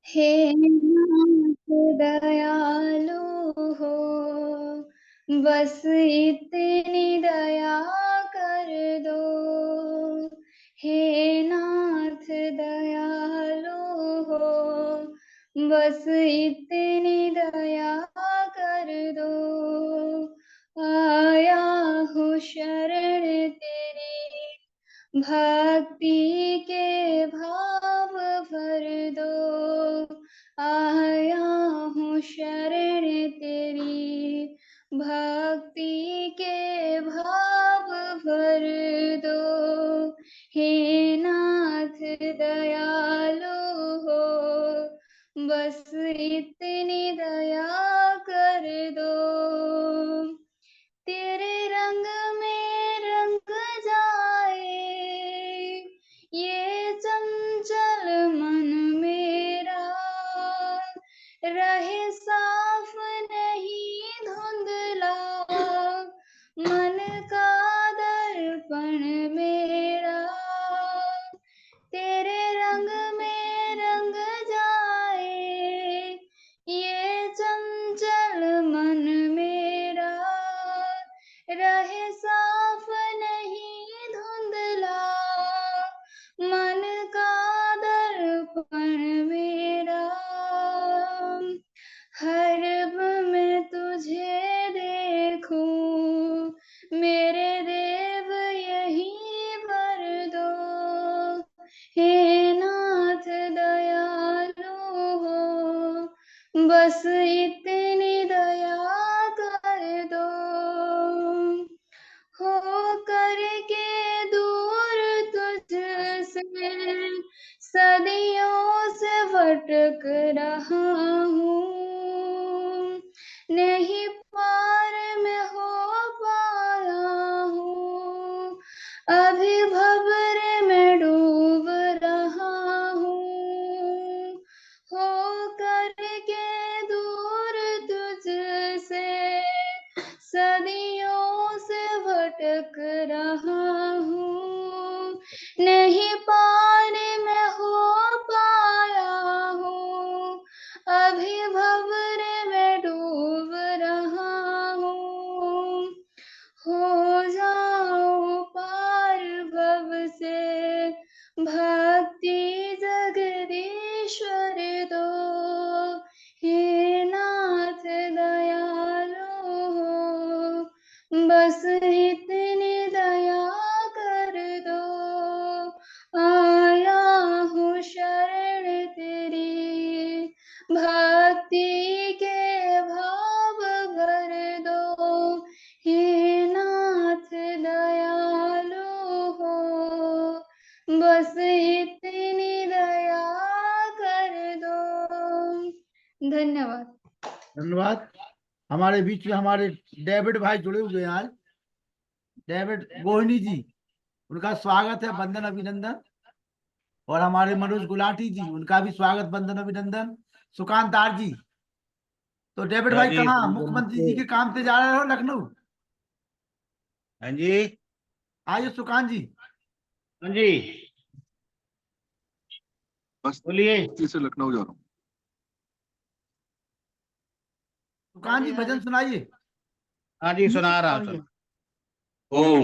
हे नाथ दयालु हो, बस इतनी दया कर दो। हे नाथ दयालु हो, बस इतनी दया कर दो। आया हूँ शरण तेरी, भक्ति के भाव भर दो। आया हूँ शरण तेरी, भक्ति के भाव भर दो। हे नाथ दयालु हो, बस इतनी दया कर दो। तेरे रंग में रंग जाए ये चंचल मन मेरा, रहे साफ नहीं धुंधला मन का दर्पण मेरा। तेरे रंग में रंग जाए ये चंचल मन मेरा, रहे साफ नहीं धुंधला मन का दर्पण मेरा। हर मैं तुझे देखूं मेरे देव यही वर दो। हे नाथ दयालु हो, बस इतनी दया कर दो। हो करके दूर तुझसे सदियों से भटक रहा हूँ, नहीं पार में हो पाया हूँ, अभी भंवरे में डूब रहा हूँ। हो करके दूर तुझसे सदियों से भटक रहा हूँ, नहीं पाने में हो पाया हूँ, अभी भंवरे में डूब रहा हूँ। हो जाओ पार भव से भक्ति जगदीश्वर दो। हे नाथ दयालु हो, बस इतनी दया कर दो। आया हूँ शरण तेरी, भक्ति के भाव भर दो। हे नाथ दयालु हो, बस इतनी दया कर दो। धन्यवाद। धन्यवाद। हमारे बीच में हमारे डेविड भाई जुड़े हुए हैं आज, डेविड गोहिनी जी, उनका स्वागत है, वंदन अभिनंदन। और हमारे मनोज गुलाटी जी, उनका भी स्वागत वंदन अभिनंदन। सुकांत आर जी। तो डेविड भाई कहाँ, मुख्यमंत्री जी के काम से जा रहे हो लखनऊ? हाँ जी। आइए सुकांत जी। हाँ जी बस बोलिए। से लखनऊ जा रहा हूँ। सुकांत जी भजन सुनाइए। हाँ जी सुना रहा हूँ। ओम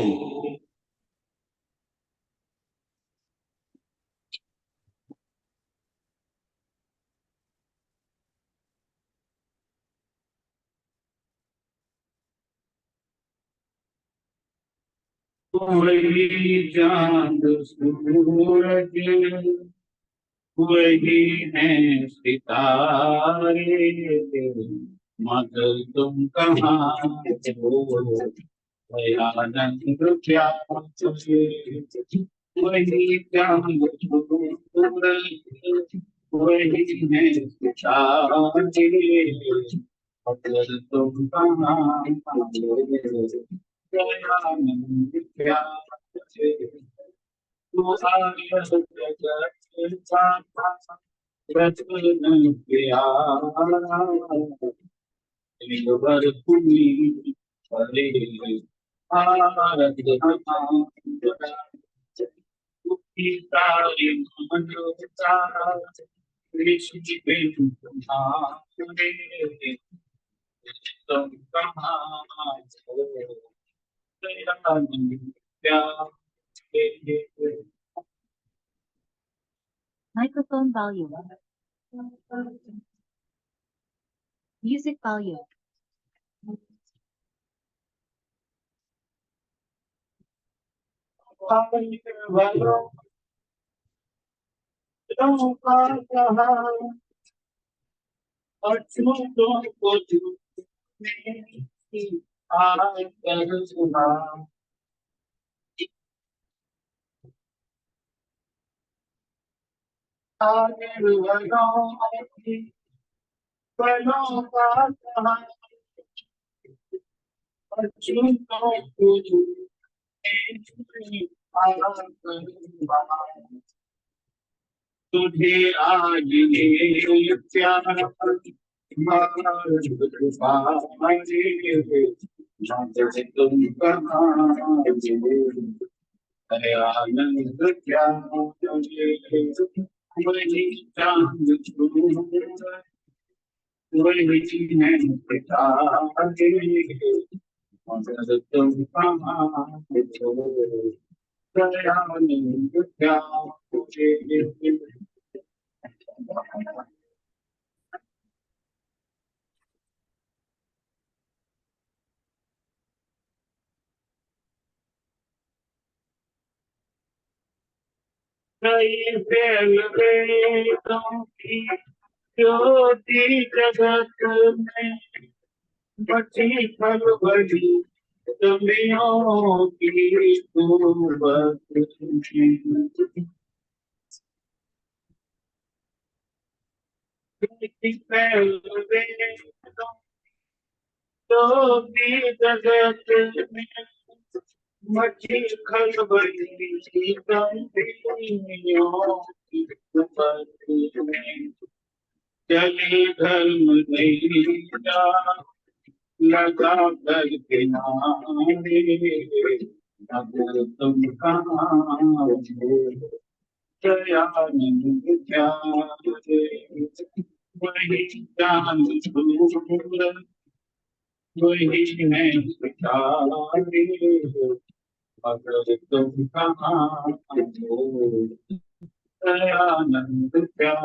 वही चांद सूरज वही है सितारे, मगर तुम कहाँ हो दयानंद प्यारे। वही चांद सूरज वही है सितारे, मगर तुम कहाँ हो दयानंद प्यारे। तू आया जगत का रचन प्यारा, भर तुम्ही हरे आराधना सारी मनोता Microphone volume. Music volume. तुझे आज ये प्यार तुम कहाँ आनंद क्या वही चांद वही है सितारे मगर तुम कहाँ आनंद क्या कई फैल वेदों की ज्योति जगत में बची खलबली कमियों की कुर्बत कई फैल वेदों ज्योति जगत में बची खलबली कमियों की कुर्बत में चले धर्म नहीं जा लगा कर किनारे मगर तुम कहाँ दयानंद क्या वही चांद सूरज वही है सितारे मगर तुम कहाँ दयानंद क्या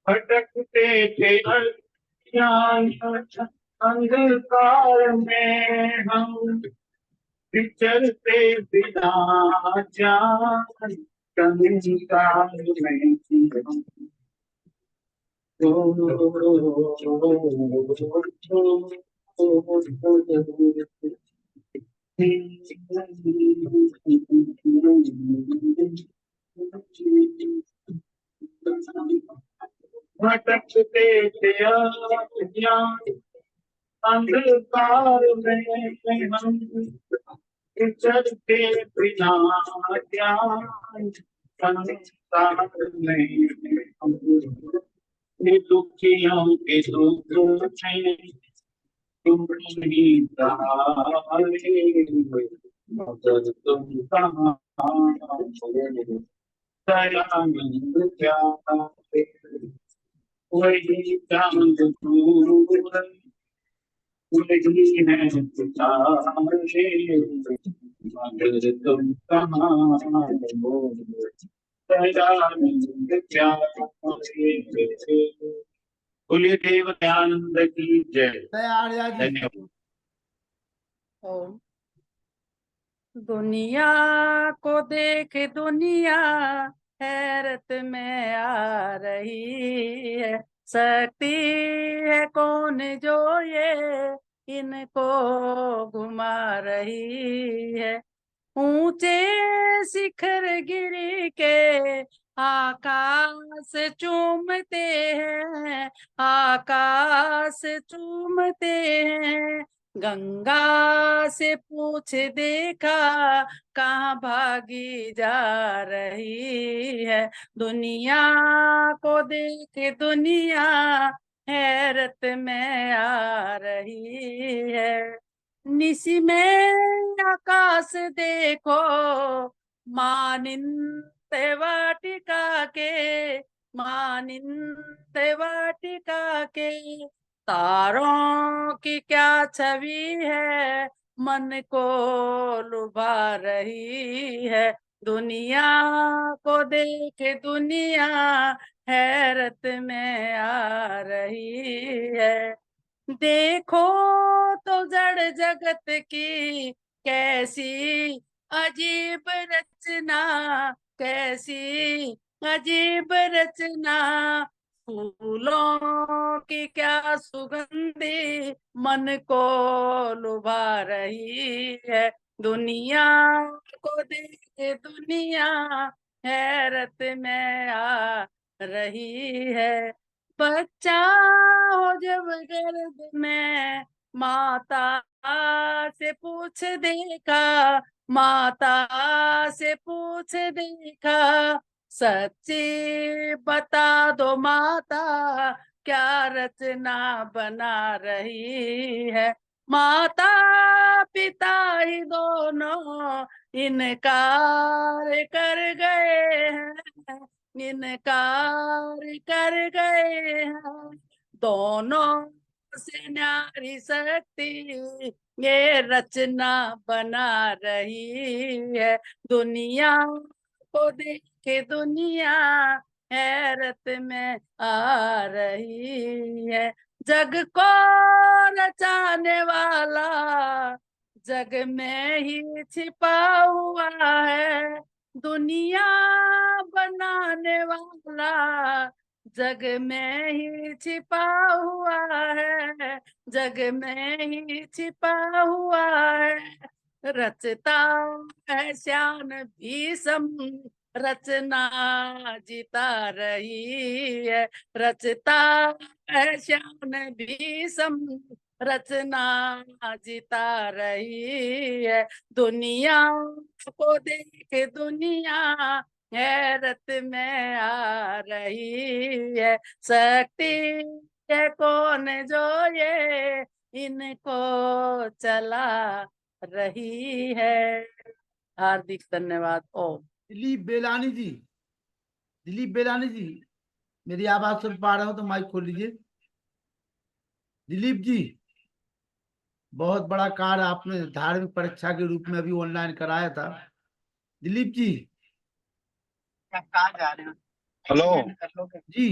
भटकते थे अज्ञान अंधकार में हम विचरते बिना जान कंगाल में हम भटकते थे अज्ञान अंधकार में हम विचरते बिना ज्ञान संसार में हम दुखियों के दुख हैं तुम ही सहारे मगर तुम कहाँ दयानंद क्या वही चांद सूरज वही है सितारे मगर तुम कहाँ दयानंद क्या बोलिए देव दयानंद की जय। आर्या जी धन्यवाद। ओम। दुनिया को देख दुनिया हैरत में आ रही है, शक्ति है कौन जो ये इनको घुमा रही है। ऊंचे शिखर गिर के आकाश चूमते हैं, आकाश चूमते हैं, गंगा से पूछ देखा कहाँ भागी जा रही है। दुनिया को देख दुनिया हैरत में आ रही है। निसी में आकाश देखो मानिंद वाटिका के, मानिंद वाटिका के। तारों की क्या छवि है मन को लुभा रही है। दुनिया को देख दुनिया हैरत में आ रही है। देखो तो जड़ जगत की कैसी अजीब रचना, कैसी अजीब रचना। फूलों की क्या सुगंधी मन को लुभा रही है। दुनिया को देख दुनिया हैरत में आ रही है। बच्चा हो जब गर्भ में माता से पूछ देखा, माता से पूछ देखा। सच्ची बता दो माता क्या रचना बना रही है। माता पिता ही दोनों इनकार कर गए हैं, इनकार कर गए हैं। दोनों से न्यारी शक्ति ये रचना बना रही है। दुनिया को देखे दुनिया हैरत में आ रही है। जग को रचाने वाला जग में ही छिपा हुआ है। दुनिया बनाने वाला जग में ही छिपा हुआ है, जग में ही छिपा हुआ है। रचता है श्यान भीषम रचना जिता रही है। रचता है श्यान भीषम रचना जिता रही है। दुनिया को देख दुनिया हैरत में आ रही है। शक्ति है कौन जो ये इनको चला रही है। हार्दिक धन्यवाद। ओम। दिलीप बेलानी जी, दिलीप बेलानी जी, मेरी आवाज सुन पा रहे हो तो माइक खोल लीजिए। दिलीप जी, बहुत बड़ा कार्य आपने धार्मिक परीक्षा के रूप में अभी ऑनलाइन कराया था। दिलीप जी, कहाँ जा रहे हो? हेलो जी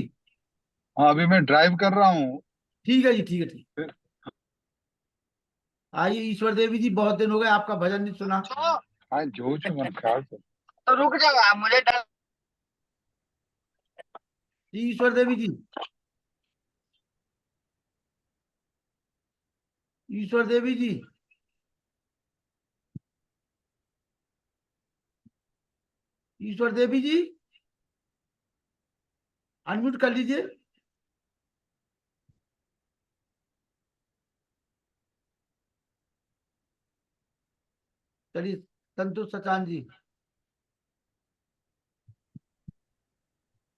हाँ, अभी मैं ड्राइव कर रहा हूँ। ठीक है जी, ठीक है, ठीक। आइए ईश्वर देवी जी, बहुत दिन हो गए आपका भजन नहीं सुना। हाँ, जो मन ख्याल से। तो रुक जाओ आप, मुझे डर। जी ईश्वर देवी जी, ईश्वर देवी जी, ईश्वर देवी जी, अनम्यूट कर लीजिए। चलिए संतोष सचान जी।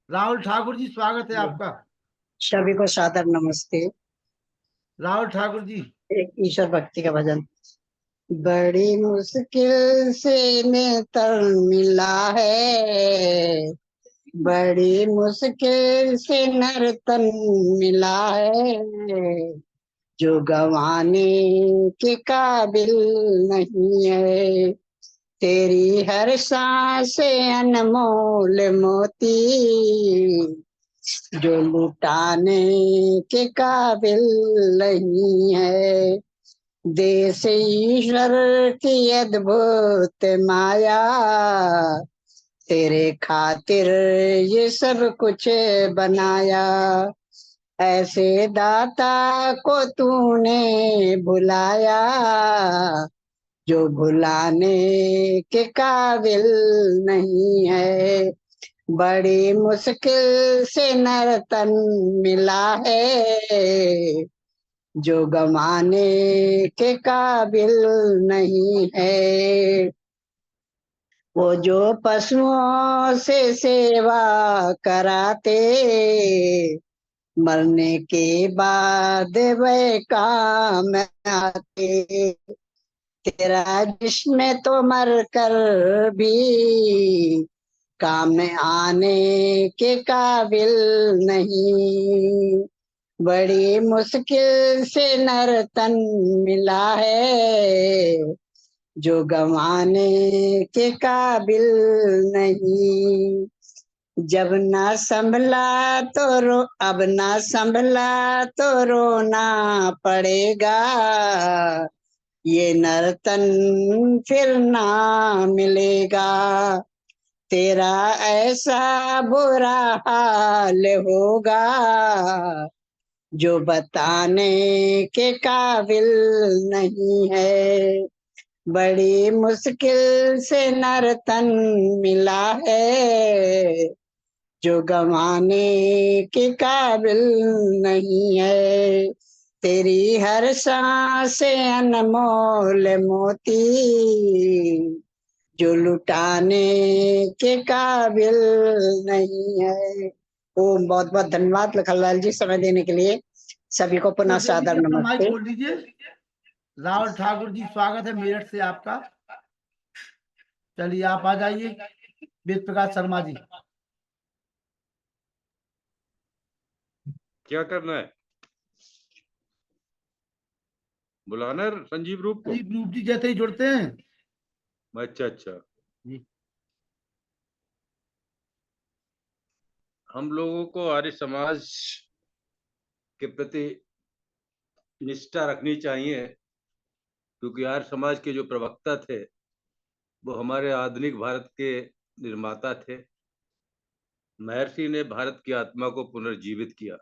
राहुल ठाकुर जी, स्वागत है आपका। सभी को सादर नमस्ते। राहुल ठाकुर जी, एक ईश्वर भक्ति का भजन। बड़ी मुश्किल से नेतर मिला है, बड़ी मुश्किल से नर्तन मिला है, जो गंवाने के काबिल नहीं है। तेरी हर सांस अनमोल मोती, जो लुटाने के काबिल नहीं है। देश ईश्वर की अद्भुत माया, तेरे खातिर ये सब कुछ बनाया। ऐसे दाता को तूने बुलाया, जो भुलाने के काबिल नहीं है। बड़ी मुश्किल से नर्तन मिला है, जो गंवाने के काबिल नहीं है। वो जो पशुओं से सेवा कराते, मरने के बाद वे काम आते। तेरा जिस्म तो मर कर भी काम में आने के काबिल नहीं। बड़ी मुश्किल से नर तन मिला है, जो गंवाने के काबिल नहीं। जब ना संभला तो रो, अब ना संभला तो रोना पड़ेगा। ये नर्तन फिर ना मिलेगा। तेरा ऐसा बुरा हाल होगा, जो बताने के काबिल नहीं है। बड़ी मुश्किल से नर्तन मिला है, जो गंवाने के काबिल नहीं है। तेरी हर सांस अनमोल मोती, जो लुटाने के काबिल नहीं है। ओम। बहुत बहुत धन्यवाद लखनलाल जी समय देने के लिए। सभी को पुनः सादर अपना माइक नमस्ते। खोल दीजिए। राहुल ठाकुर जी स्वागत है मेरठ से आपका। चलिए आप आ जाइए। वेद प्रकाश शर्मा जी। क्या करना है? बुलाना है संजीव रूप को? संजीव रूप जी जैसे ही जुड़ते हैं। अच्छा अच्छा। जी। हम लोगों को आर्य समाज के प्रति निष्ठा रखनी चाहिए, क्योंकि आर्य समाज के जो प्रवक्ता थे वो हमारे आधुनिक भारत के निर्माता थे। महर्षि ने भारत की आत्मा को पुनर्जीवित किया।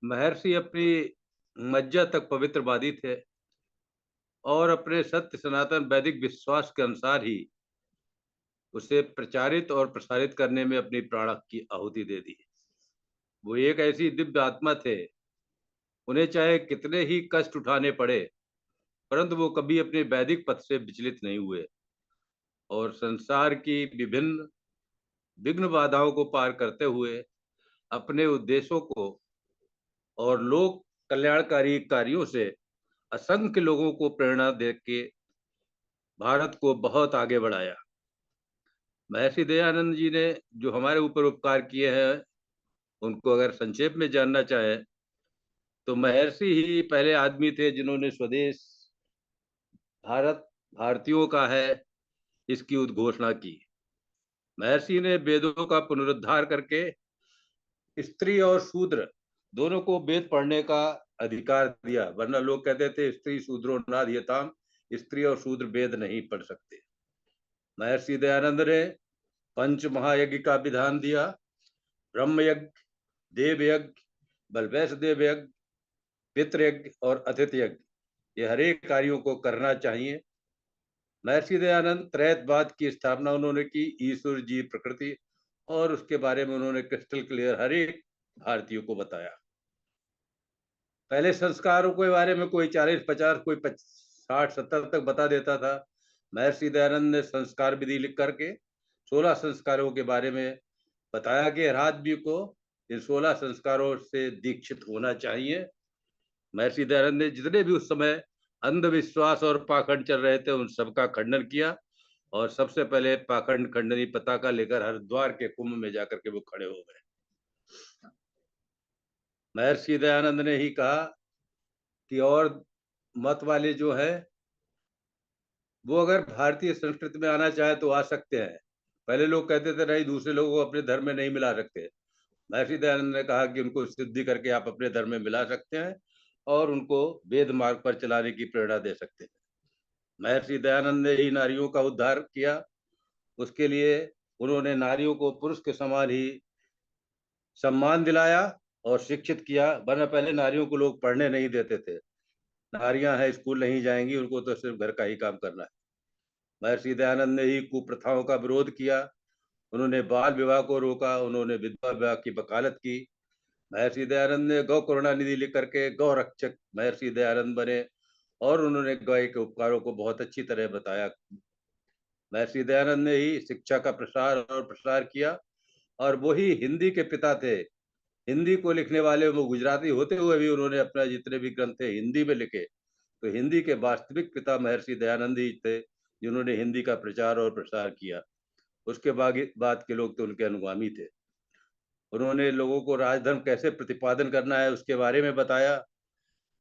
महर्षि अपनी मज्जा तक पवित्रवादी थे और अपने सत्य सनातन वैदिक विश्वास के अनुसार ही उसे प्रचारित और प्रसारित करने में अपनी प्राण की आहुति दे दी। वो एक ऐसी दिव्य आत्मा थे, उन्हें चाहे कितने ही कष्ट उठाने पड़े परंतु वो कभी अपने वैदिक पथ से विचलित नहीं हुए और संसार की विभिन्न विघ्न बाधाओं को पार करते हुए अपने उद्देश्यों को और लोक कल्याणकारी कार्यों से असंख्य लोगों को प्रेरणा दे के भारत को बहुत आगे बढ़ाया। महर्षि दयानंद जी ने जो हमारे ऊपर उपकार किए हैं उनको अगर संक्षेप में जानना चाहे तो महर्षि ही पहले आदमी थे जिन्होंने स्वदेश भारत भारतीयों का है इसकी उद्घोषणा की। महर्षि ने वेदों का पुनरुद्धार करके स्त्री और शूद्र दोनों को वेद पढ़ने का अधिकार दिया, वरना लोग कहते थे स्त्री शूद्रो नाध्यताम, स्त्री और शूद्र वेद नहीं पढ़ सकते। महर्षि दयानंद ने पंच महायज्ञ का विधान दिया। ब्रह्म यज्ञ, देव यज्ञ, बलवैश देव यज्ञ, पितृयज्ञ और अतिथि यज्ञ, ये हर एक कार्यों को करना चाहिए। महर्षि दयानंद त्रैतवाद की स्थापना उन्होंने की। ईश्वर जी प्रकृति और उसके बारे में उन्होंने क्रिस्टल क्लियर हर एक भारतीयों को बताया। पहले संस्कारों के बारे में कोई 40-50 कोई 60-70 तक बता देता था। महर्षि दयानंद ने संस्कार विधि लिख करके 16 संस्कारों के बारे में बताया कि हर आदमी को इन 16 संस्कारों से दीक्षित होना चाहिए। महर्षि दयानंद ने जितने भी उस समय अंधविश्वास और पाखंड चल रहे थे उन सबका खंडन किया और सबसे पहले पाखंड खंडनी पताका लेकर हरिद्वार के कुंभ में जाकर के वो खड़े हो गए। महर्षि दयानंद ने ही कहा कि और मत वाले जो है वो अगर भारतीय संस्कृति में आना चाहे तो आ सकते हैं। पहले लोग कहते थे नहीं, दूसरे लोगों को अपने धर्म में नहीं मिला सकते। महर्षि दयानंद ने कहा कि उनको सिद्धि करके आप अपने धर्म में मिला सकते हैं और उनको वेद मार्ग पर चलाने की प्रेरणा दे सकते हैं। महर्षि दयानंद ने ही नारियों का उद्धार किया। उसके लिए उन्होंने नारियों को पुरुष के समान ही सम्मान दिलाया और शिक्षित किया, वरना पहले नारियों को लोग पढ़ने नहीं देते थे। नारियां हैं, स्कूल नहीं जाएंगी, उनको तो सिर्फ घर का ही काम करना है। महर्षि दयानंद ने ही कुप्रथाओं का विरोध किया। उन्होंने बाल विवाह को रोका, उन्होंने विधवा विवाह की वकालत की महर्षि दयानंद ने गौ करुणा निधि लिख करके गौ रक्षक महर्षि दयानंद बने और उन्होंने गाय के उपकारों को बहुत अच्छी तरह बताया। महर्षि दयानंद ने ही शिक्षा का प्रसार और प्रसार किया और वही हिंदी के पिता थे। हिंदी को लिखने वाले, वो गुजराती होते हुए भी उन्होंने अपना जितने भी ग्रंथ थे हिंदी में लिखे, तो हिंदी के वास्तविक पिता महर्षि दयानंद ही थे जिन्होंने हिंदी का प्रचार और प्रसार किया। उसके बाद के लोग तो उनके अनुगामी थे। उन्होंने लोगों को राजधर्म कैसे प्रतिपादन करना है उसके बारे में बताया।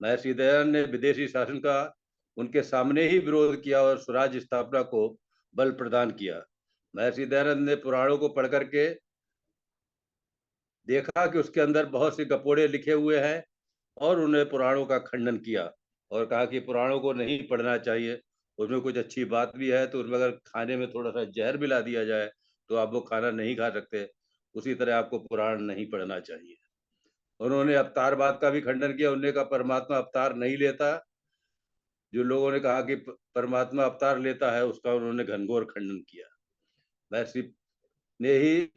महर्षि दयानंद ने विदेशी शासन का उनके सामने ही विरोध किया और स्वराज्य स्थापना को बल प्रदान किया। महर्षि दयानंद ने पुराणों को पढ़ करके देखा कि उसके अंदर बहुत से गपोड़े लिखे हुए हैं और उन्होंने पुराणों का खंडन किया और कहा कि पुराणों को नहीं पढ़ना चाहिए, उसमें कुछ अच्छी बात भी है, तो उसमें अगर खाने में थोड़ा सा जहर मिला दिया जाए तो आप वो खाना नहीं खा सकते। उसी तरह आपको पुराण नहीं पढ़ना चाहिए। उन्होंने अवतारवाद का भी खंडन किया। उन्होंने कहा परमात्मा अवतार नहीं लेता। जो लोगों ने कहा कि परमात्मा अवतार लेता है उसका उन्होंने घनघोर खंडन किया। महर्षि ने ही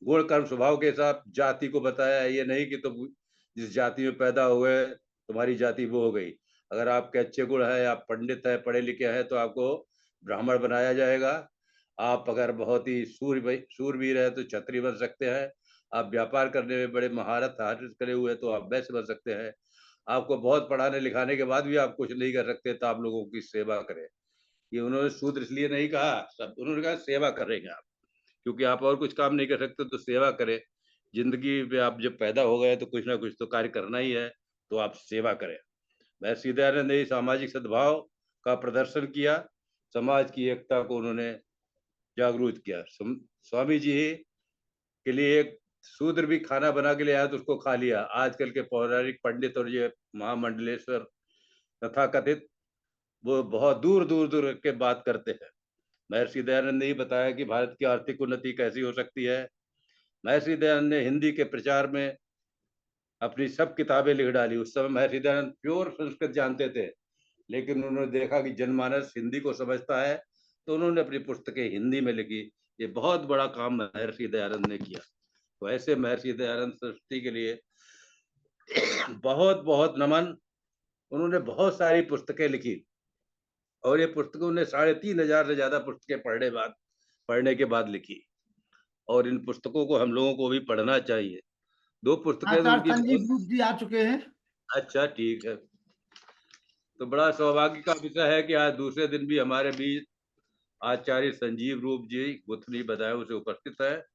गुण कर्म स्वभाव के साथ जाति को बताया। ये नहीं कि तुम जिस जाति में पैदा हुए तुम्हारी जाति वो हो गई। अगर आपके अच्छे गुण है, आप पंडित है, पढ़े लिखे हैं, तो आपको ब्राह्मण बनाया जाएगा। आप अगर बहुत ही सूरवीर है तो क्षत्रिय बन सकते हैं। आप व्यापार करने में बड़े महारत हासिल करे हुए तो आप वैश्य बन सकते हैं। आपको बहुत पढ़ाने लिखाने के बाद भी आप कुछ नहीं कर सकते तो आप लोगों की सेवा करें। ये उन्होंने शूद्र इसलिए नहीं कहा, सब उन्होंने कहा सेवा करेंगे आप, क्योंकि आप और कुछ काम नहीं कर सकते तो सेवा करें। जिंदगी में आप जब पैदा हो गए तो कुछ ना कुछ तो कार्य करना ही है, तो आप सेवा करें। महर्षि दयानंद ने सामाजिक सद्भाव का प्रदर्शन किया। समाज की एकता को उन्होंने जागरूक किया। स्वामी जी के लिए एक शूद्र भी खाना बना के ले आया तो उसको खा लिया। आजकल के पौराणिक पंडित और ये महामंडलेश्वर तथा कथित वो बहुत दूर दूर दूर के बात करते हैं। महर्षि दयानंद ने ही बताया कि भारत की आर्थिक उन्नति कैसी हो सकती है। महर्षि दयानंद ने हिंदी के प्रचार में अपनी सब किताबें लिख डाली। उस समय महर्षि दयानंद प्योर संस्कृत जानते थे, लेकिन उन्होंने देखा कि जनमानस हिंदी को समझता है तो उन्होंने अपनी पुस्तकें हिंदी में लिखी। ये बहुत बड़ा काम महर्षि दयानंद ने किया। तो ऐसे महर्षि दयानंद सृष्टि के लिए बहुत बहुत नमन। उन्होंने बहुत सारी पुस्तकें लिखी और ये पुस्तकों ने 3,500 से ज्यादा पुस्तकें पढ़ने के बाद लिखी और इन पुस्तकों को हम लोगों को भी पढ़ना चाहिए। 2 पुस्तकें तो आचार्य उनकी संजीव बहुत रूप जी आ चुके हैं। अच्छा, ठीक है। तो बड़ा सौभाग्य का विषय है कि आज दूसरे दिन भी हमारे बीच आचार्य संजीव रूप जी गुथनी बदायूं से उपस्थित है।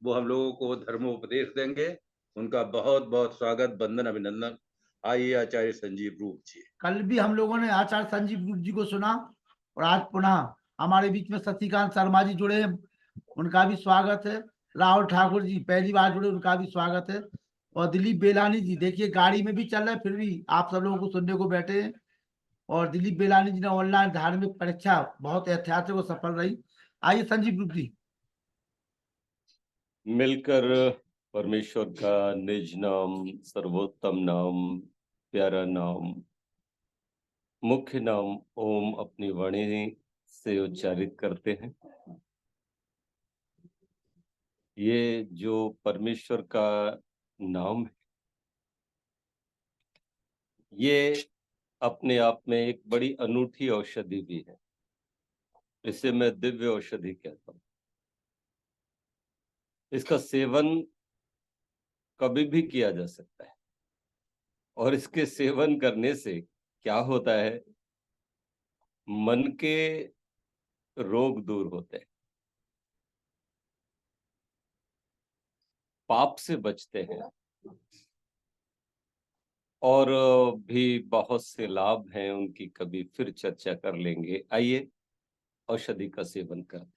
वो हम लोगों को धर्मोपदेश देंगे। उनका बहुत बहुत स्वागत, वंदन, अभिनंदन। आइए आचार्य संजीव रूप जी। कल भी हम लोगों ने आचार्य संजीव रूप जी को सुना और आज पुनः हमारे बीच में शशिकांत शर्मा जी जुड़े हैं, उनका भी स्वागत है। राहुल ठाकुर जी पहली बार जुड़े, उनका भी स्वागत है। और दिलीप बेलानी जी, देखिए गाड़ी में भी चल रहे फिर भी आप सब लोगों को सुनने को बैठे हैं। और दिलीप बेलानी जी ने ऑनलाइन धार्मिक परीक्षा बहुत ऐतिहासिक और सफल रही। आइए संजीव रूप जी। मिलकर परमेश्वर का निज नाम, सर्वोत्तम नाम, प्यारा नाम, मुख्य नाम ओम अपनी वाणी से उच्चारित करते हैं। ये जो परमेश्वर का नाम है, ये अपने आप में एक बड़ी अनूठी औषधि भी है। इसे मैं दिव्य औषधि कहता हूँ। इसका सेवन कभी भी किया जा सकता है और इसके सेवन करने से क्या होता है, मन के रोग दूर होते हैं, पाप से बचते हैं और भी बहुत से लाभ हैं, उनकी कभी फिर चर्चा कर लेंगे। आइए औषधि का सेवन करते हैं।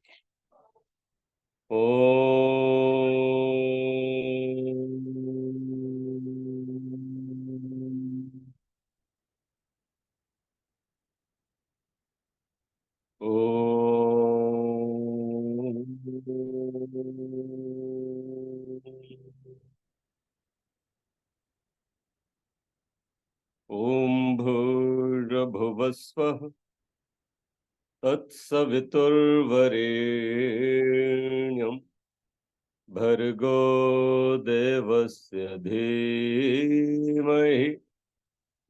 ओम भूर्भुवस्वः तत्सवितुर्वरेण्यं भर्गो देवस्य धीमहि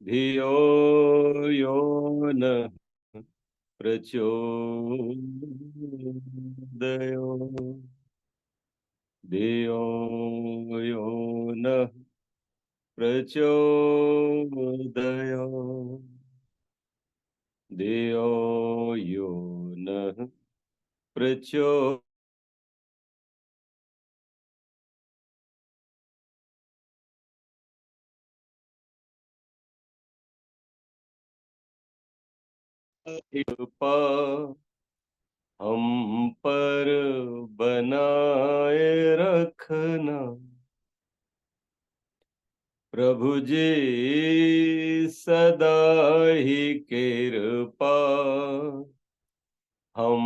धियो यो नः प्रचोदयो धियो यो नः प्रचोदयो धियो यो नः प्रचोदयो। कृपा हम पर बनाए रखना प्रभु जी सदा ही कृपा हम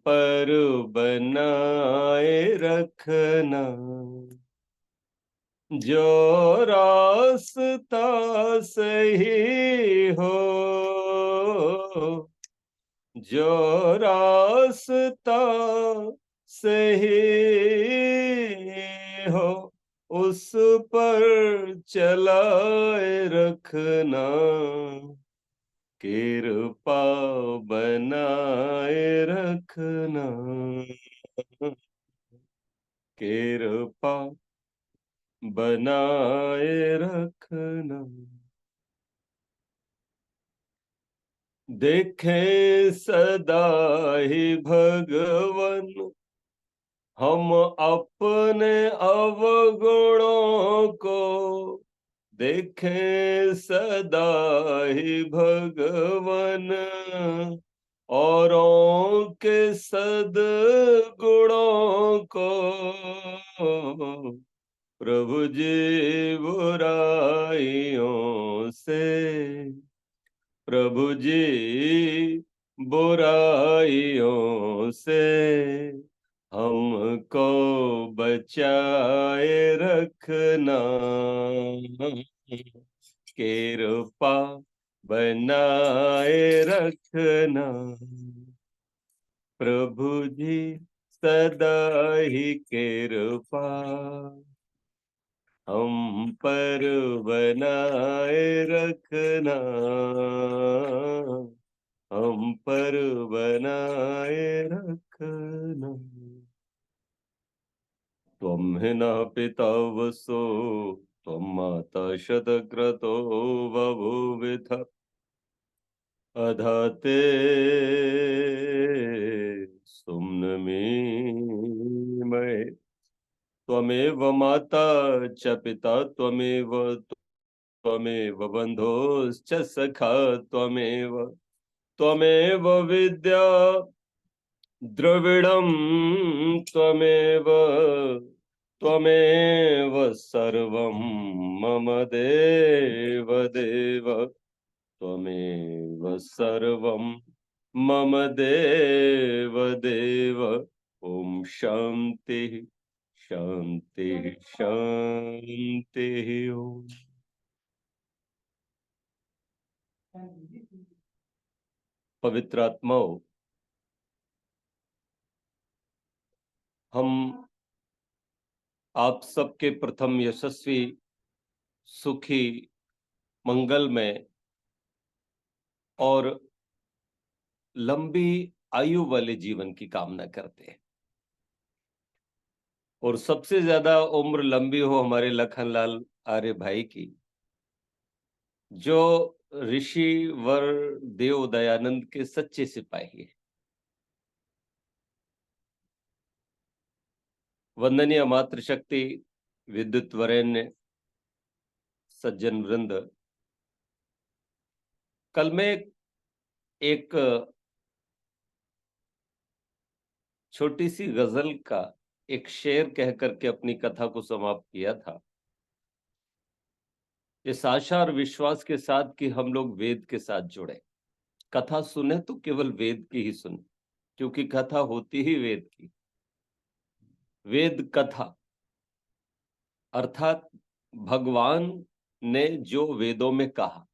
पर बनाए रखना जो रास्ता सही हो जो रास्ता सही हो उस पर चलाए रखना कृपा बनाए रखना कृपा बनाए रखना देखे सदा ही भगवन हम अपने अवगुणों को देखें सदा ही भगवन औरों के सद्गुणों को प्रभु जी बुराइयों से प्रभु जी बुराइयों से हमको बचाए रखना कृपा बनाए रखना प्रभु जी सदा ही कृपा हम पर बनाए रखना हम पर बनाए रखना त्वं हि न पिता वसो त्वं माता शतक्रतो बभूविथ अधाते सुम्नमीमहे त्वमेव माता च पिता त्वमेव बन्धोश्च सखा त्वमेव विद्या द्रविडं त्वमेव सर्वं मम देव त्वमेव सर्वं मम देव ओम शांति शांति शांति ओम। पवित्र आत्माओं, हम आप सबके प्रथम यशस्वी सुखी मंगलमय और लंबी आयु वाले जीवन की कामना करते हैं और सबसे ज्यादा उम्र लंबी हो हमारे लखनलाल आर्य भाई की, जो ऋषि वर देव दयानंद के सच्चे सिपाही है। वंदनीय मातृशक्ति विद्युत वरेण्य सज्जन वृंद, कल मैं एक छोटी सी गजल का एक शेर कह करके अपनी कथा को समाप्त किया था, इस आशा और विश्वास के साथ कि हम लोग वेद के साथ जुड़े। कथा सुने तो केवल वेद की ही सुने, क्योंकि कथा होती ही वेद की। वेद कथा अर्थात भगवान ने जो वेदों में कहा,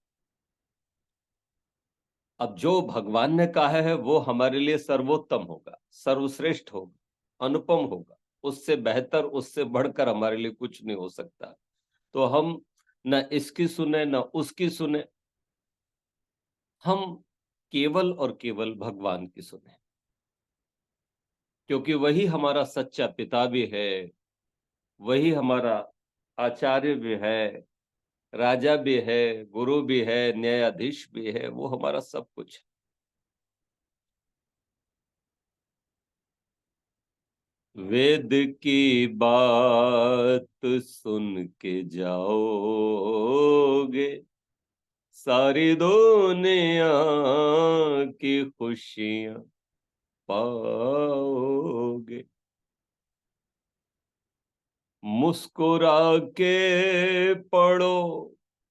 अब जो भगवान ने कहा है वो हमारे लिए सर्वोत्तम होगा, सर्वश्रेष्ठ होगा, अनुपम होगा, उससे बेहतर, उससे बढ़कर हमारे लिए कुछ नहीं हो सकता। तो हम न इसकी सुने न उसकी सुने, हम केवल और केवल भगवान की सुने, क्योंकि वही हमारा सच्चा पिता भी है, वही हमारा आचार्य भी है, राजा भी है, गुरु भी है, न्यायाधीश भी है, वो हमारा सब कुछ है। वेद की बात सुन के जाओगे, सारी दुनिया की खुशियां पाओगे। मुस्कुरा के पढ़ो,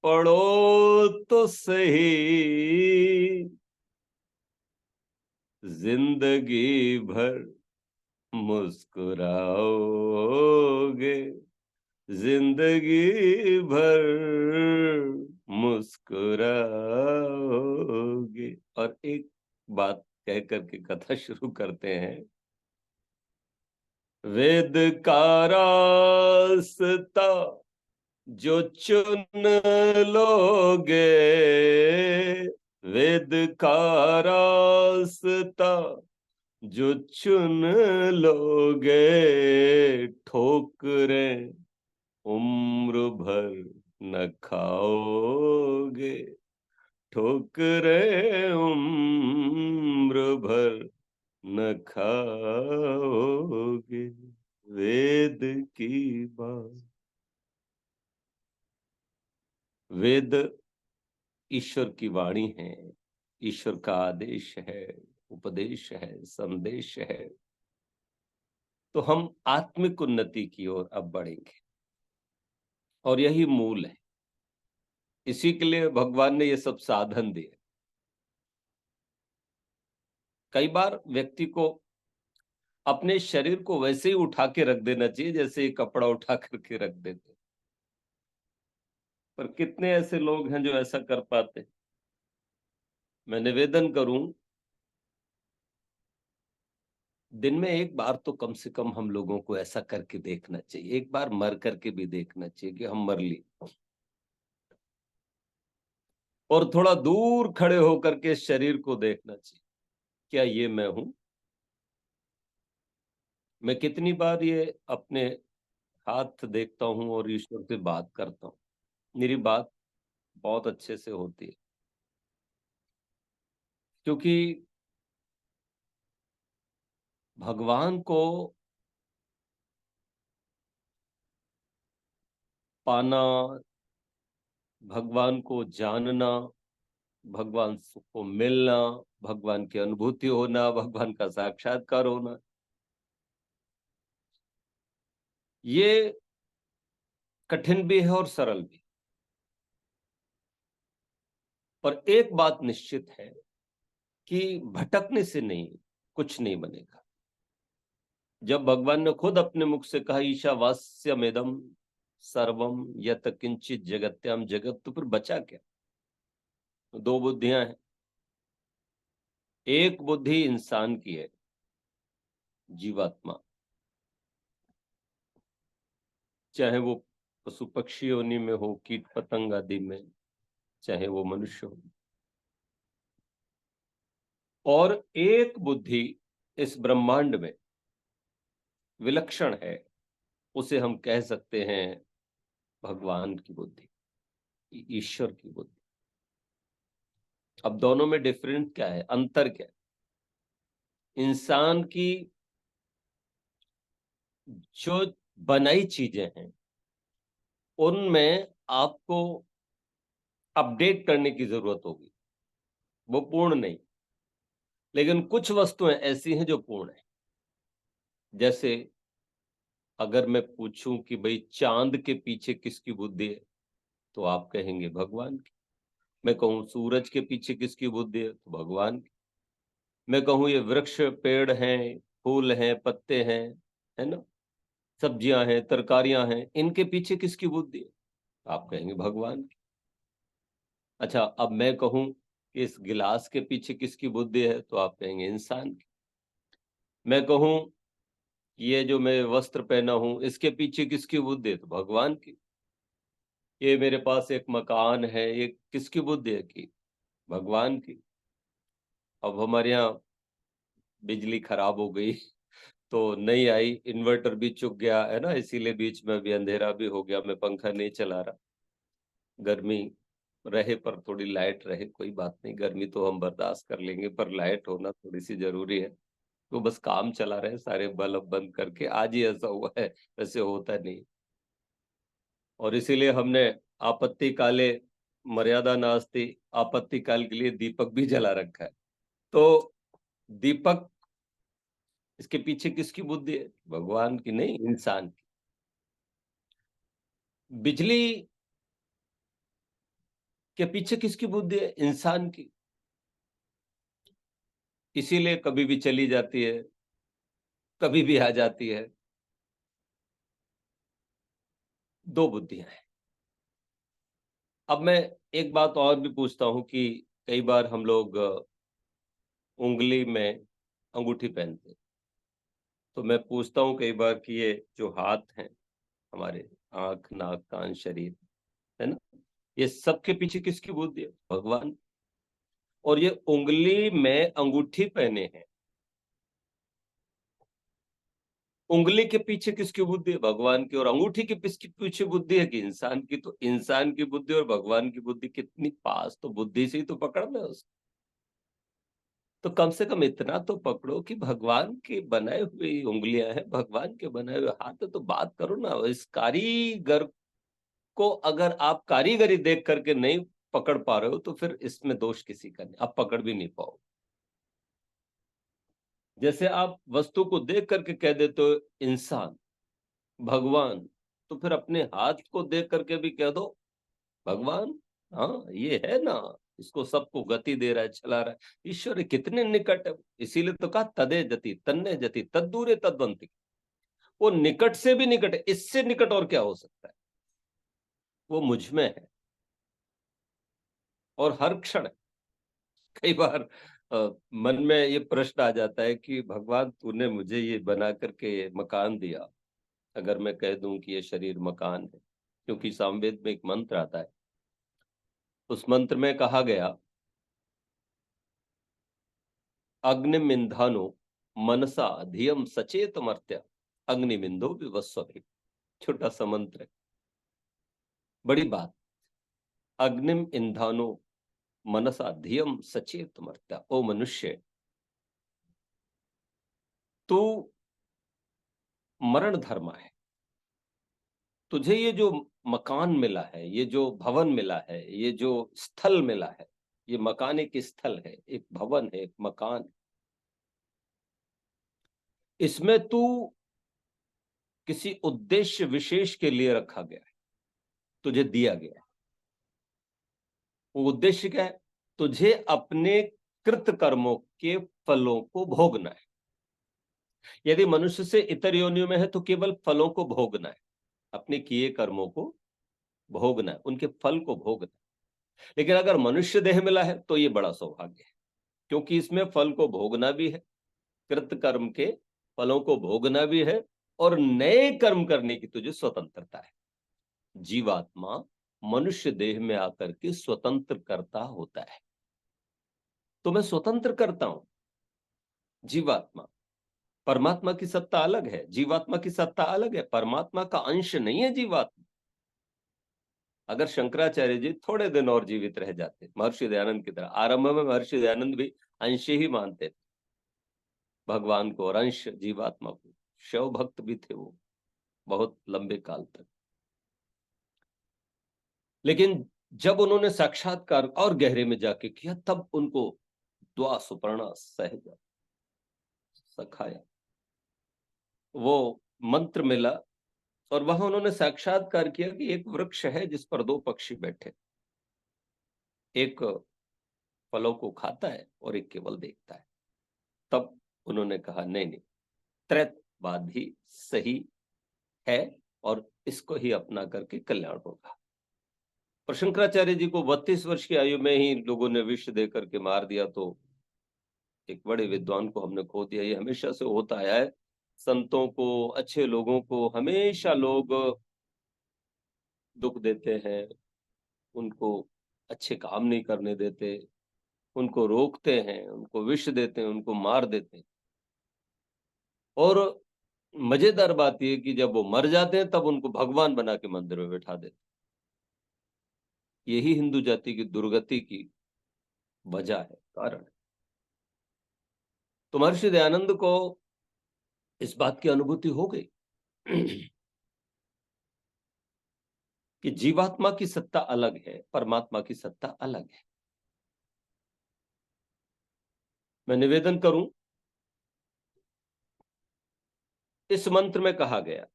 पढ़ो तो सही, जिंदगी भर मुस्कुराओगे, जिंदगी भर मुस्कुराओगे। और एक बात कह करके कथा शुरू करते हैं। वेद का रास्ता जो चुन लोगे, वेद का रास्ता जो चुन लोगे, ठोकरें उम्र भर न खाओगे, ठोकरें उम्र भर न खाओगे। वेद की बात। वेद ईश्वर की वाणी है, ईश्वर का आदेश है, उपदेश है, संदेश है। तो हम आत्मिक उन्नति की ओर अब बढ़ेंगे, और यही मूल है। इसी के लिए भगवान ने ये सब साधन दिए। कई बार व्यक्ति को अपने शरीर को वैसे ही उठा के रख देना चाहिए जैसे एक कपड़ा उठा करके रख देते, पर कितने ऐसे लोग हैं जो ऐसा कर पाते। मैं निवेदन करूं, दिन में एक बार तो कम से कम हम लोगों को ऐसा करके देखना चाहिए, एक बार मर करके भी देखना चाहिए कि हम मर ली, और थोड़ा दूर खड़े होकर के शरीर को देखना चाहिए, क्या ये मैं हूं? मैं कितनी बार ये अपने हाथ देखता हूं और ईश्वर से बात करता हूं, मेरी बात बहुत अच्छे से होती है, क्योंकि भगवान को पाना, भगवान को जानना, भगवान को मिलना, भगवान की अनुभूति होना, भगवान का साक्षात्कार होना, ये कठिन भी है और सरल भी। पर एक बात निश्चित है कि भटकने से नहीं, कुछ नहीं बनेगा। जब भगवान ने खुद अपने मुख से कहा ईशावास्यमिदं सर्वम यत किंचित जगत्याम जगत, तो फिर बचा क्या? दो बुद्धियां हैं। एक बुद्धि इंसान की है, जीवात्मा, चाहे वो पशु पक्षी योनि में हो, कीट पतंग आदि में, चाहे वो मनुष्य हो। और एक बुद्धि इस ब्रह्मांड में विलक्षण है, उसे हम कह सकते हैं भगवान की बुद्धि, ईश्वर की बुद्धि। अब दोनों में डिफरेंट क्या है, अंतर क्या है? इंसान की जो बनाई चीजें हैं उनमें आपको अपडेट करने की जरूरत होगी, वो पूर्ण नहीं। लेकिन कुछ वस्तुएं ऐसी हैं जो पूर्ण है। जैसे अगर मैं पूछूं कि भाई चांद के पीछे किसकी बुद्धि है, तो आप कहेंगे भगवान की। मैं कहूं सूरज के पीछे किसकी बुद्धि है, तो भगवान की। मैं कहूं ये वृक्ष, पेड़ हैं, फूल हैं, पत्ते हैं, है ना, सब्जियां हैं, तरकारियां हैं, इनके पीछे किसकी बुद्धि है, आप कहेंगे भगवान की। अच्छा, अब मैं कहूं कि इस गिलास के पीछे किसकी बुद्धि है, तो आप कहेंगे इंसान की। मैं कहूं ये जो मैं वस्त्र पहना हूं इसके पीछे किसकी बुद्धि है? तो भगवान की। ये मेरे पास एक मकान है, ये किसकी बुद्धि है? कि भगवान की। अब हमारे यहाँ बिजली खराब हो गई तो नहीं आई, इन्वर्टर भी चुक गया है ना, इसीलिए बीच में अभी अंधेरा भी हो गया, मैं पंखा नहीं चला रहा। गर्मी रहे पर थोड़ी लाइट रहे, कोई बात नहीं, गर्मी तो हम बर्दाश्त कर लेंगे, पर लाइट होना थोड़ी सी जरूरी है। तो बस काम चला रहे, सारे बल्ब बंद करके, आज ही ऐसा हुआ है, वैसे होता नहीं। और इसीलिए हमने आपत्ति काले मर्यादा नास्ति, आपत्ति काल के लिए दीपक भी जला रखा है। तो दीपक, इसके पीछे किसकी बुद्धि है? भगवान की नहीं, इंसान की। बिजली के पीछे किसकी बुद्धि है? इंसान की। इसीलिए कभी भी चली जाती है, कभी भी आ जाती है। दो बुद्धियां हैं। अब मैं एक बात और भी पूछता हूं कि कई बार हम लोग उंगली में अंगूठी पहनते हैं, तो मैं पूछता हूं कई बार कि ये जो हाथ हैं हमारे, आंख, नाक, कान, शरीर, है ना, ये सबके पीछे किसकी बुद्धि है? भगवान। और ये उंगली में अंगूठी पहने हैं, उंगली के पीछे किसकी बुद्धि है? भगवान की। और अंगूठी के पीछे बुद्धि है कि इंसान की। तो इंसान की बुद्धि और भगवान की बुद्धि कितनी पास, तो बुद्धि से ही तो पकड़ना है उसको। तो कम से कम इतना तो पकड़ो कि भगवान के बनाए हुए उंगलियां हैं, भगवान के बनाए हुए हाथ है, तो बात करो ना। इस कारीगर को अगर आप कारीगरी देख करके नहीं पकड़ पा रहे हो तो फिर इसमें दोष किसी का नहीं, आप पकड़ भी नहीं पाओ। जैसे आप वस्तु को देख करके कह देते हो इंसान, भगवान, तो फिर अपने हाथ को देख करके भी कह दो भगवान। हाँ, ये है ना, इसको सबको गति दे रहा है, चला रहा है। ईश्वर कितने निकट है। इसीलिए तो कहा तदे जति तन्ने जति तद्दूरे तद्वंति। वो निकट से भी निकट है, इससे निकट और क्या हो सकता है? वो मुझ में है और हर क्षण। कई बार मन में ये प्रश्न आ जाता है कि भगवान तूने मुझे ये बना करके मकान दिया, अगर मैं कह दूं कि ये शरीर मकान है, क्योंकि सामवेद में एक मंत्र आता है, उस मंत्र में कहा गया अग्निमिंधानो मनसा धियम सचेत मर्त्य अग्निमिंदो विवस्वभि। छोटा सा मंत्र है, बड़ी बात। अग्निम इंधानो मनसा धियम सचेत मर्त्य। ओ मनुष्य, तू मरण धर्म है। तुझे ये जो मकान मिला है, ये जो भवन मिला है, ये जो स्थल मिला है, ये मकान एक स्थल है, एक भवन है, एक मकान है। इसमें तू किसी उद्देश्य विशेष के लिए रखा गया है, तुझे दिया गया है। वो उद्देश्य क्या है? तुझे अपने कृत कर्मों के फलों को भोगना है। यदि मनुष्य से इतर योनियों में है तो केवल फलों को भोगना है, अपने किए कर्मों को भोगना है, उनके फल को भोगना है। लेकिन अगर मनुष्य देह मिला है तो ये बड़ा सौभाग्य है, क्योंकि इसमें फल को भोगना भी है, कृत कर्म के फलों को भोगना भी है, और नए कर्म करने की तुझे स्वतंत्रता है। जीवात्मा मनुष्य देह में आकर के स्वतंत्र करता होता है। तो मैं स्वतंत्र करता हूं, जीवात्मा। परमात्मा की सत्ता अलग है, जीवात्मा की सत्ता अलग है। परमात्मा का अंश नहीं है जीवात्मा। अगर शंकराचार्य जी थोड़े दिन और जीवित रह जाते, महर्षि दयानंद की तरह, आरंभ में महर्षि दयानंद भी अंश ही मानते थे भगवान को, और अंश जीवात्मा को। शिव भक्त भी थे वो बहुत लंबे काल तक। लेकिन जब उन्होंने साक्षात्कार और गहरे में जाके किया, तब उनको द्वा सुपर्णा सहज सखाया वो मंत्र मिला, और वहां उन्होंने साक्षात्कार किया कि एक वृक्ष है जिस पर दो पक्षी बैठे, एक फलों को खाता है और एक केवल देखता है। तब उन्होंने कहा नहीं नहीं, त्रैतवाद ही सही है और इसको ही अपना करके कल्याण होगा। और शंकराचार्य जी को 32 वर्ष की आयु में ही लोगों ने विष दे करके मार दिया, तो एक बड़े विद्वान को हमने खो दिया। ये हमेशा से होता आया है संतों को, अच्छे लोगों को हमेशा लोग दुख देते हैं, उनको अच्छे काम नहीं करने देते, उनको रोकते हैं, उनको विष देते हैं, उनको मार देते हैं। और मजेदार बात यह कि जब वो मर जाते हैं तब उनको भगवान बना के मंदिर में बैठा देते हैं। यही हिंदू जाति की दुर्गति की वजह है, कारण है। तो महर्षि दयानंद को इस बात की अनुभूति हो गई कि जीवात्मा की सत्ता अलग है, परमात्मा की सत्ता अलग है। मैं निवेदन करूं, इस मंत्र में कहा गया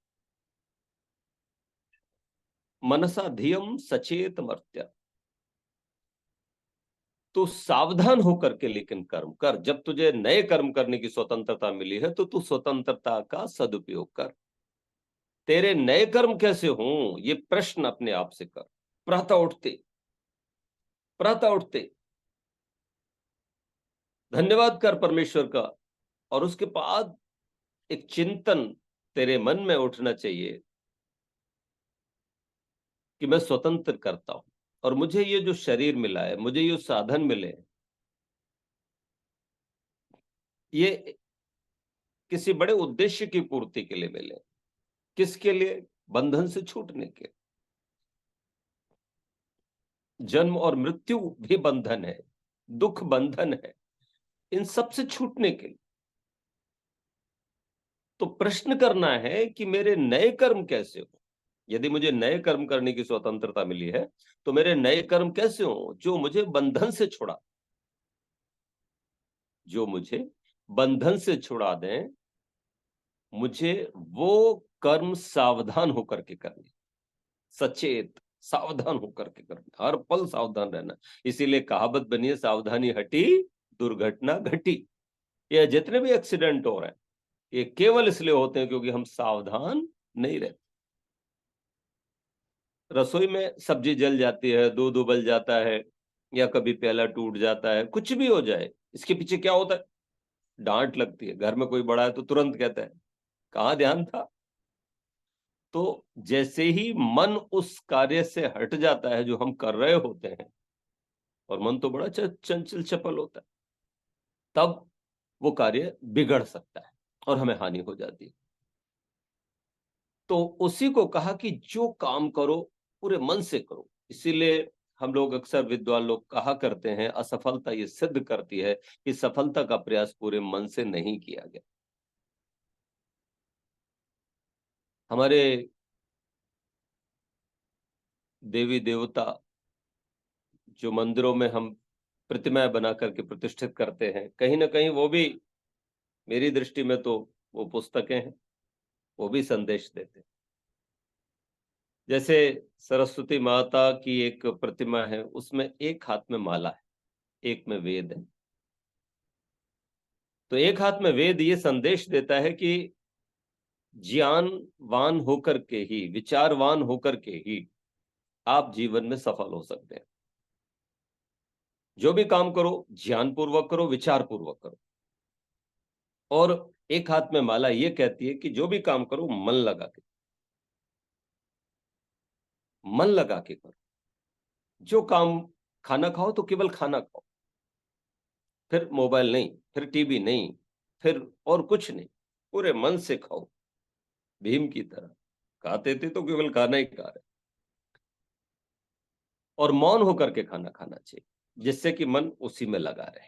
मनसा धियम सचेत मर्त्य, तू सावधान होकर के लेकिन कर्म कर। जब तुझे नए कर्म करने की स्वतंत्रता मिली है तो तू स्वतंत्रता का सदुपयोग कर। तेरे नए कर्म कैसे हों, ये प्रश्न अपने आप से कर। प्रातः उठते धन्यवाद कर परमेश्वर का, और उसके बाद एक चिंतन तेरे मन में उठना चाहिए कि मैं स्वतंत्र करता हूं, और मुझे ये जो शरीर मिला है, मुझे ये साधन मिले, ये किसी बड़े उद्देश्य की पूर्ति के लिए मिले। किसके लिए? बंधन से छूटने के। जन्म और मृत्यु भी बंधन है, दुख बंधन है, इन सब से छूटने के लिए। तो प्रश्न करना है कि मेरे नए कर्म कैसे हो। यदि मुझे नए कर्म करने की स्वतंत्रता मिली है तो मेरे नए कर्म कैसे हो जो मुझे बंधन से छुड़ा, जो मुझे बंधन से छुड़ा दें। मुझे वो कर्म सावधान होकर के करने, सचेत सावधान होकर के करना, हर पल सावधान रहना। इसीलिए कहावत बनी है, सावधानी हटी दुर्घटना घटी। ये जितने भी एक्सीडेंट हो रहे हैं ये केवल इसलिए होते हैं क्योंकि हम सावधान नहीं रहते। रसोई में सब्जी जल जाती है, दूध उबल जाता है, या कभी प्याला टूट जाता है, कुछ भी हो जाए, इसके पीछे क्या होता है? डांट लगती है। घर में कोई बड़ा है तो तुरंत कहता है कहाँ ध्यान था। तो जैसे ही मन उस कार्य से हट जाता है जो हम कर रहे होते हैं, और मन तो बड़ा चंचल चपल होता है, तब वो कार्य बिगड़ सकता है और हमें हानि हो जाती है। तो उसी को कहा कि जो काम करो पूरे मन से करो। इसीलिए हम लोग अक्सर, विद्वान लोग कहा करते हैं, असफलता ये सिद्ध करती है कि सफलता का प्रयास पूरे मन से नहीं किया गया। हमारे देवी देवता जो मंदिरों में हम प्रतिमाएं बना करके प्रतिष्ठित करते हैं, कहीं ना कहीं वो भी, मेरी दृष्टि में तो वो पुस्तकें हैं, वो भी संदेश देते हैं। जैसे सरस्वती माता की एक प्रतिमा है, उसमें एक हाथ में माला है, एक में वेद है। तो एक हाथ में वेद ये संदेश देता है कि ज्ञानवान होकर के ही, विचारवान होकर के ही आप जीवन में सफल हो सकते हैं। जो भी काम करो ज्ञान पूर्वक करो, विचार पूर्वक करो। और एक हाथ में माला ये कहती है कि जो भी काम करो मन लगा के, मन लगा के करो। जो काम, खाना खाओ तो केवल खाना खाओ, फिर मोबाइल नहीं, फिर टीवी नहीं, फिर और कुछ नहीं, पूरे मन से खाओ। भीम की तरह खाते थे तो केवल खाना ही खा रहे। और मौन होकर के खाना खाना चाहिए, जिससे कि मन उसी में लगा रहे।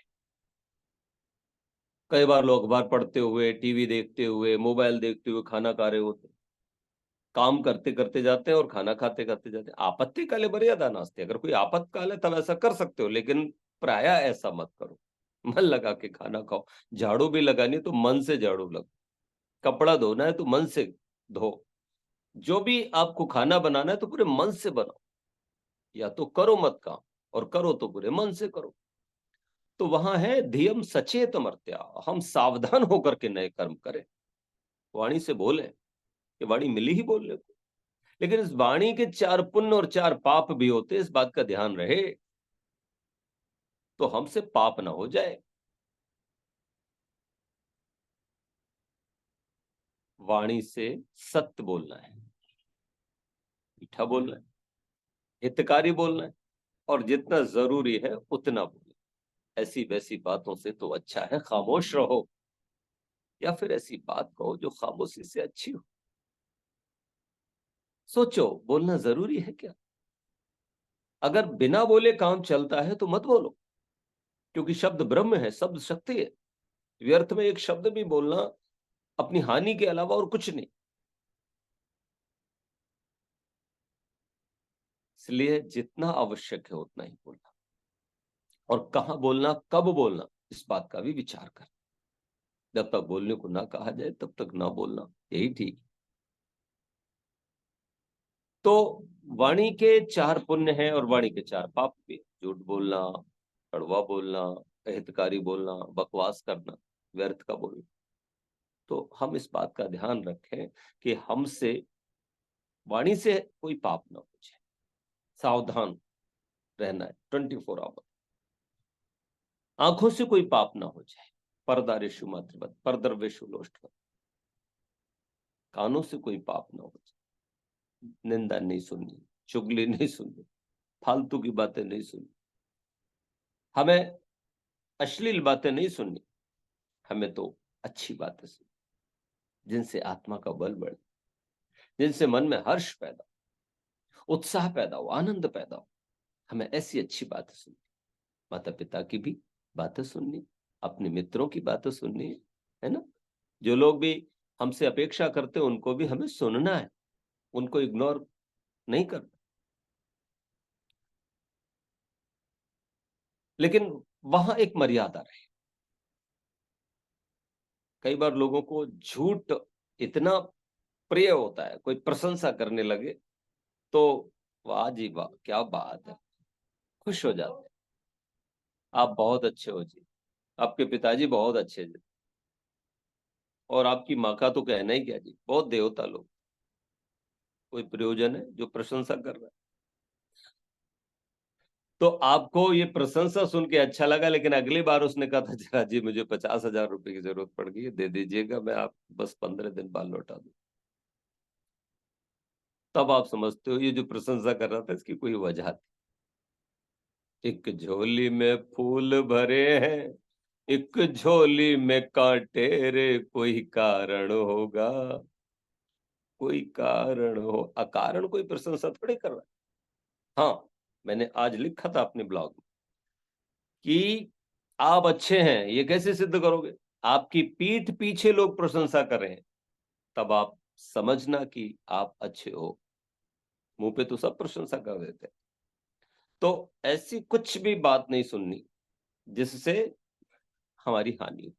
कई बार लोग अखबार पढ़ते हुए, टीवी देखते हुए, मोबाइल देखते हुए खाना खा रहे होते, काम करते करते जाते हैं और खाना खाते खाते जाते हैं। आपत्ति काले मर्यादा नास्ति। अगर कोई आपातकाल है तब ऐसा कर सकते हो, लेकिन प्राय ऐसा मत करो। मन लगा के खाना खाओ। झाड़ू भी लगानी है तो मन से झाड़ू लगाओ, कपड़ा धोना है तो मन से धो, जो भी आपको खाना बनाना है तो पूरे मन से बनाओ। या तो करो मत काम, और करो तो पूरे मन से करो। तो वहां है धियम सचेत मर्त्या, हम सावधान होकर के नए कर्म करें। वाणी से बोले, ये वाणी मिली ही बोलने को, लेकिन इस वाणी के 4 पुण्य और 4 पाप भी होते, इस बात का ध्यान रहे तो हमसे पाप ना हो जाए। वाणी से सत्य बोलना है, मीठा बोलना है, हितकारी बोलना है, और जितना जरूरी है उतना बोलना। ऐसी वैसी बातों से तो अच्छा है खामोश रहो, या फिर ऐसी बात कहो जो खामोशी से अच्छी हो। सोचो, बोलना जरूरी है क्या? अगर बिना बोले काम चलता है तो मत बोलो, क्योंकि शब्द ब्रह्म है, शब्द शक्ति है। व्यर्थ में एक शब्द भी बोलना अपनी हानि के अलावा और कुछ नहीं। इसलिए जितना आवश्यक है उतना ही बोलना, और कहां बोलना, कब बोलना, इस बात का भी विचार कर। जब तक बोलने को ना कहा जाए तब तक ना बोलना, यही ठीक। तो वाणी के 4 पुण्य हैं और वाणी के 4 पाप भी। झूठ बोलना, कड़वा बोलना, अहितकारी बोलना, बकवास करना, व्यर्थ का बोलना। तो हम इस बात का ध्यान रखें कि हमसे वाणी से कोई पाप ना हो जाए। सावधान रहना है 24 आवर। आंखों से कोई पाप ना हो जाए, परदारेशु मातृवत परदर्वेशु लोष्टवत। कानों से कोई पाप ना हो जाए, निंदा नहीं सुननी, चुगली नहीं सुननी, फालतू की बातें नहीं सुननी, हमें अश्लील बातें नहीं सुननी, हमें तो अच्छी बातें सुननी, जिनसे आत्मा का बल बढ़े, जिनसे मन में हर्ष पैदा हो, उत्साह पैदा हो, आनंद पैदा हो। हमें ऐसी अच्छी बातें सुननी, माता पिता की भी बातें सुननी, अपने मित्रों की बातें सुननी है ना। जो लोग भी हमसे अपेक्षा करते हैं उनको भी हमें सुनना है, उनको इग्नोर नहीं करना। लेकिन वहां एक मर्यादा रहे। कई बार लोगों को झूठ इतना प्रिय होता है, कोई प्रशंसा करने लगे तो वाह जी वाह क्या बात है, खुश हो जाते हैं। आप बहुत अच्छे हो जी, आपके पिताजी बहुत अच्छे जी, और आपकी माँ का तो कहना ही क्या जी, बहुत देवता लोग। कोई प्रयोजन है जो प्रशंसा कर रहा है? तो आपको ये प्रशंसा सुन के अच्छा लगा, लेकिन अगली बार उसने कहा था जरा जी मुझे 50,000 रुपए की जरूरत पड़ गई है, दे दीजिएगा, मैं आप बस 15 दिन बाद लौटा दूं। तब आप समझते हो ये जो प्रशंसा कर रहा था इसकी कोई वजह थी। एक झोली में फूल भरे हैं, एक झोली में कांटे रे, कोई कारण होगा, कोई कारण हो। अकारण कोई प्रशंसा थोड़ी कर रहा है। हाँ, मैंने आज लिखा था अपने ब्लॉग में कि आप अच्छे हैं ये कैसे सिद्ध करोगे? आपकी पीठ पीछे लोग प्रशंसा कर रहे हैं, तब आप समझना कि आप अच्छे हो। मुंह पे तो सब प्रशंसा कर देते हैं। तो ऐसी कुछ भी बात नहीं सुननी जिससे हमारी हानि हो।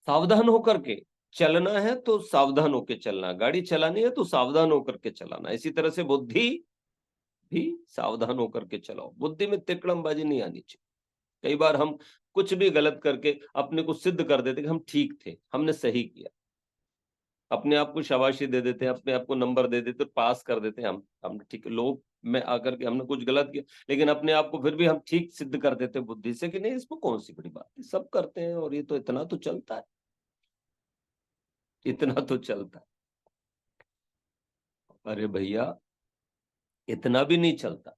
सावधान होकर के चलना है तो सावधान होकर चलना, गाड़ी चलानी है तो सावधान होकर के चलाना। इसी तरह से बुद्धि भी सावधान होकर के चलाओ, बुद्धि में तिकड़मबाजी नहीं आनी चाहिए। कई बार हम कुछ भी गलत करके अपने को सिद्ध कर देते कि हम ठीक थे, हमने सही किया, अपने आप को शाबाशी दे देते हैं, अपने आप को नंबर दे देते, पास कर देते हैं हम ठीक। लोग में आकर के हमने कुछ गलत किया, लेकिन अपने आप को फिर भी हम ठीक सिद्ध कर देते हैं बुद्धि से कि नहीं इसमें कौन सी बड़ी बात है, सब करते हैं और ये तो इतना तो चलता है, इतना तो चलता है। अरे भैया इतना भी नहीं चलता।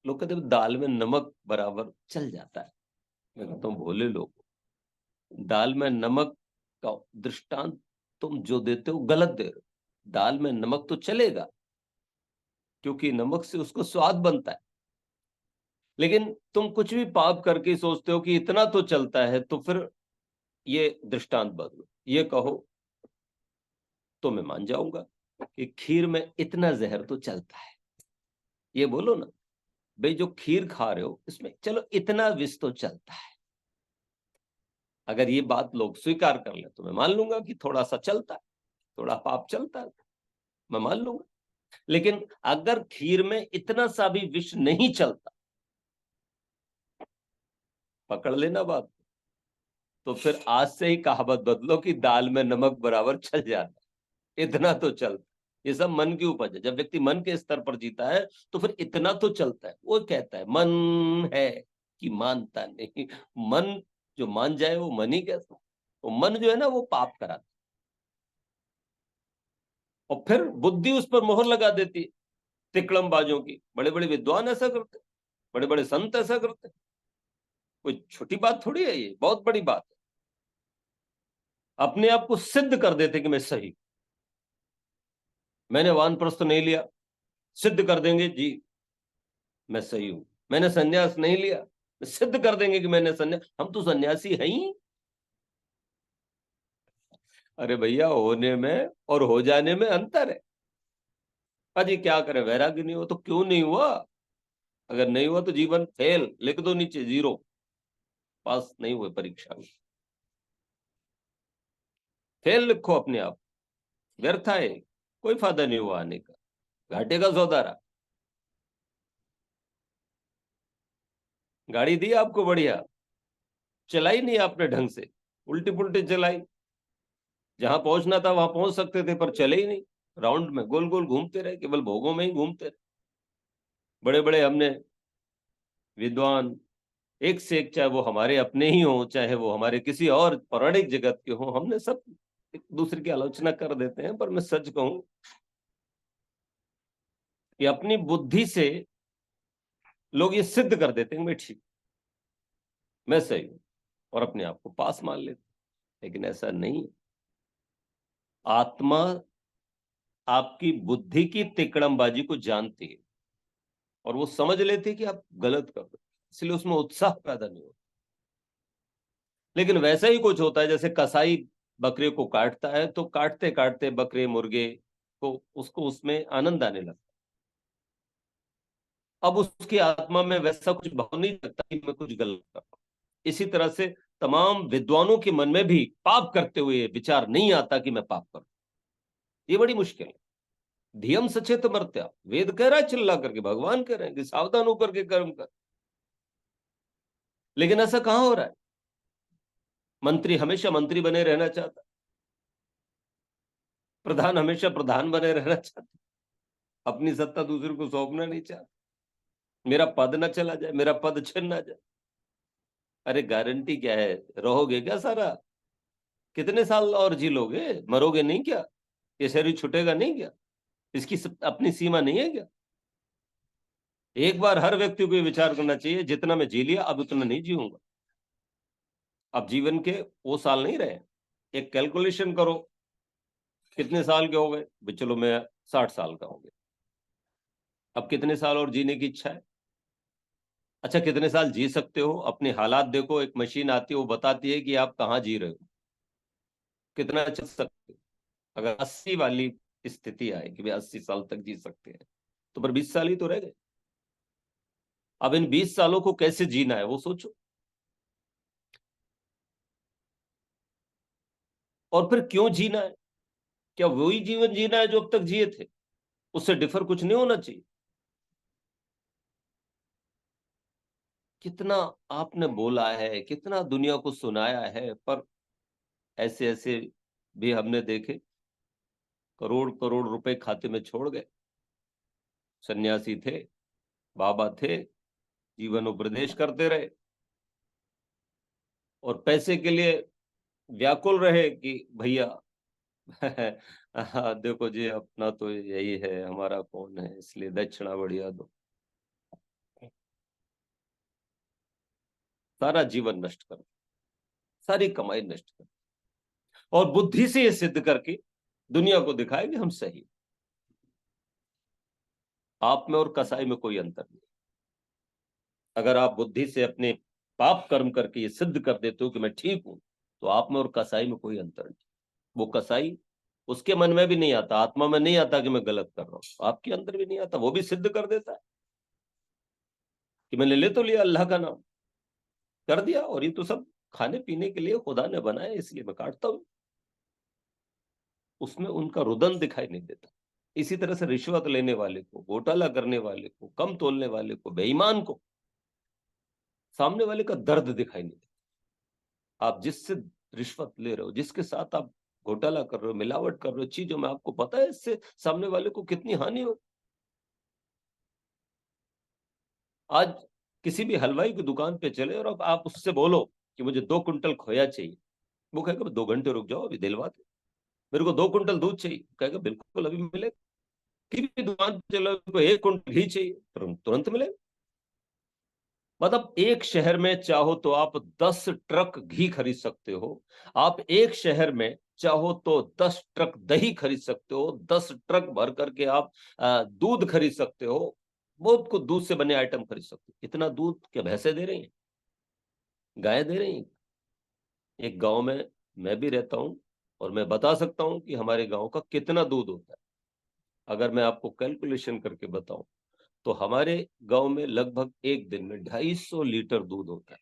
लोग कहते हैं दाल में नमक बराबर चल जाता है। मैं कहता हूँ भोले लोग, दाल में नमक का दृष्टांत तुम जो देते हो गलत दे रहे हो। दाल में नमक तो चलेगा क्योंकि नमक से उसको स्वाद बनता है, लेकिन तुम कुछ भी पाप करके सोचते हो कि इतना तो चलता है, तो फिर ये दृष्टांत बदलो, ये कहो तो मैं मान जाऊंगा कि खीर में इतना जहर तो चलता है। ये बोलो ना भाई, जो खीर खा रहे हो इसमें चलो इतना विष तो चलता है। अगर ये बात लोग स्वीकार कर ले तो मैं मान लूंगा कि थोड़ा सा चलता है, थोड़ा पाप चलता है, मैं मान लूंगा। लेकिन अगर खीर में इतना सा भी विष नहीं चलता, पकड़ लेना बात, तो फिर आज से ही कहावत बदलो कि दाल में नमक बराबर चल जाता, इतना तो चलता। ये सब मन की उपज है। जब व्यक्ति मन के स्तर पर जीता है तो फिर इतना तो चलता है। वो कहता है मन है कि मानता नहीं। मन जो मान जाए वो मन ही कैसा? वो मन जो है ना वो पाप कराता है। और फिर बुद्धि उस पर मोहर लगा देती है तिकड़मबाजों की। बड़े बड़े विद्वान ऐसा करते, बड़े बड़े संत ऐसा करते। कोई छोटी बात थोड़ी है, ये बहुत बड़ी बात है। अपने आप को सिद्ध कर देते कि मैं सही, मैंने वानप्रस्थ नहीं लिया, सिद्ध कर देंगे जी मैं सही हूं। मैंने संन्यास नहीं लिया, सिद्ध कर देंगे कि मैंने संन्यास, हम तो सन्यासी हैं ही। अरे भैया, होने में और हो जाने में अंतर है। अजी क्या करे, वैराग्य नहीं हो तो क्यों नहीं हुआ? अगर नहीं हुआ तो जीवन फेल, लिख दो नीचे 0, पास नहीं हुए परीक्षा में, फेल लिखो अपने आप। व्यर्थ है, कोई फायदा नहीं हुआ आने का, घाटे का सौदा रहा। गाड़ी दी आपको बढ़िया, चलाई नहीं आपने ढंग से, उल्टी पुल्टी चलाई। जहां पहुंचना था वहां पहुंच सकते थे पर चले ही नहीं, राउंड में गोल गोल घूमते रहे, केवल भोगों में ही घूमते रहे। बड़े बड़े हमने विद्वान एक से एक, चाहे वो हमारे अपने ही हो चाहे वो हमारे किसी और पौराणिक जगत के हो, हमने सब एक दूसरे की आलोचना कर देते हैं। पर मैं सच कहूं कि अपनी बुद्धि से लोग ये सिद्ध कर देते हैं मैं ठीक, मैं सही हूं, और अपने आप को पास मान लेते। लेकिन ऐसा नहीं है। आत्मा आपकी बुद्धि की तिकड़मबाजी को जानती है और वो समझ लेती है कि आप गलत कर रहे हो, इसलिए उसमें उत्साह पैदा नहीं होता। लेकिन वैसा ही कुछ होता है जैसे कसाई बकरे को काटता है तो काटते काटते बकरे मुर्गे को उसको उसमें आनंद आने लगता है। अब उसकी आत्मा में वैसा कुछ भाव नहीं लगता कि मैं कुछ गलत कर रहा हूं। इसी तरह से तमाम विद्वानों के मन में भी पाप करते हुए विचार नहीं आता कि मैं पाप करूं। ये बड़ी मुश्किल है। धियम सचेत मर्त्या, वेद कह रहा है चिल्ला करके, भगवान कह रहे हैं कि सावधान होकर के कर्म कर। लेकिन ऐसा कहां हो रहा है? मंत्री हमेशा मंत्री बने रहना चाहता, प्रधान हमेशा प्रधान बने रहना चाहते, अपनी सत्ता दूसरे को सौंपना नहीं चाहते, मेरा पद ना चला जाए, मेरा पद छिन ना जाए। अरे गारंटी क्या है? रहोगे क्या सारा? कितने साल और जी लोगे? मरोगे नहीं क्या? ये शरीर छूटेगा नहीं क्या? इसकी अपनी सीमा नहीं है क्या? एक बार हर व्यक्ति को ये विचार करना चाहिए, जितना मैं जी लिया अब उतना नहीं जीऊंगा। अब जीवन के वो साल नहीं रहे। एक कैलकुलेशन करो, कितने साल के हो गए? चलो मैं 60 साल का हो गया, अब कितने साल और जीने की इच्छा है? अच्छा, कितने साल जी सकते हो? अपने हालात देखो, एक मशीन आती है वो बताती है कि आप कहाँ जी रहे हो, कितना चल सकते हो। अगर 80 वाली स्थिति आए कि भाई 80 साल तक जी सकते हैं, तो पर 20 साल ही तो रह गए। अब इन 20 सालों को कैसे जीना है वो सोचो। और फिर क्यों जीना है? क्या वही जीवन जीना है जो अब तक जिए थे? उससे डिफर कुछ नहीं होना चाहिए। कितना आपने बोला है, कितना दुनिया को सुनाया है, पर ऐसे ऐसे भी हमने देखे करोड़ करोड़ रुपए खाते में छोड़ गए। सन्यासी थे, बाबा थे, जीवन उपदेश करते रहे और पैसे के लिए व्याकुल रहे कि भैया देखो जी अपना तो यही है, हमारा कौन है, इसलिए दक्षिणा बढ़िया दो। सारा जीवन नष्ट कर, सारी कमाई नष्ट कर, और बुद्धि से ये सिद्ध करके दुनिया को दिखाए कि हम सही। आप में और कसाई में कोई अंतर नहीं। अगर आप बुद्धि से अपने पाप कर्म करके ये सिद्ध कर देते हो कि मैं ठीक हूं, तो आप में और कसाई में कोई अंतर नहीं। वो कसाई, उसके मन में भी नहीं आता, आत्मा में नहीं आता कि मैं गलत कर रहा हूं, आपके अंदर भी नहीं आता, वो भी सिद्ध कर देता है कि मैंने ले तो लिया अल्लाह का नाम, कर दिया, और ये तो सब खाने पीने के लिए खुदा ने बनाया इसलिए मैं काटता हूं। उसमें उनका रुदन दिखाई नहीं देता। इसी तरह से रिश्वत लेने वाले को, घोटाला करने वाले को, कम तोलने वाले को, बेईमान को, सामने वाले का दर्द दिखाई नहीं देता। आप जिससे रिश्वत ले रहे हो, जिसके साथ आप घोटाला कर रहे हो, मिलावट कर रहे हो चीजों में, आपको पता है इससे सामने वाले को कितनी हानि हो। आज किसी भी हलवाई की दुकान पे चले और अब आप उससे बोलो कि मुझे 2 कुंटल खोया चाहिए, वो कहेगा 2 घंटे रुक जाओ अभी दिलवाते। मेरे को 2 कुंटल दूध चाहिए, कहेगा बिल्कुल अभी मिलेगा। की भी दुकान पे चलो, 1 कुंटल घी चाहिए, तुरंत मिलेगा। मतलब एक शहर में चाहो तो आप 10 ट्रक घी खरीद सकते हो, आप एक शहर में चाहो तो 10 ट्रक दही खरीद सकते हो, 10 ट्रक भर करके आप दूध खरीद सकते हो, बहुत कुछ दूध से बने आइटम खरीद सकते हो। इतना दूध क्या भैंसे दे रही हैं, गाय दे रही हैं? एक गांव में मैं भी रहता हूं और मैं बता सकता हूं कि हमारे गांव का कितना दूध होता है। अगर मैं आपको कैलकुलेशन करके बताऊं तो हमारे गांव में लगभग एक दिन में 250 लीटर दूध होता है,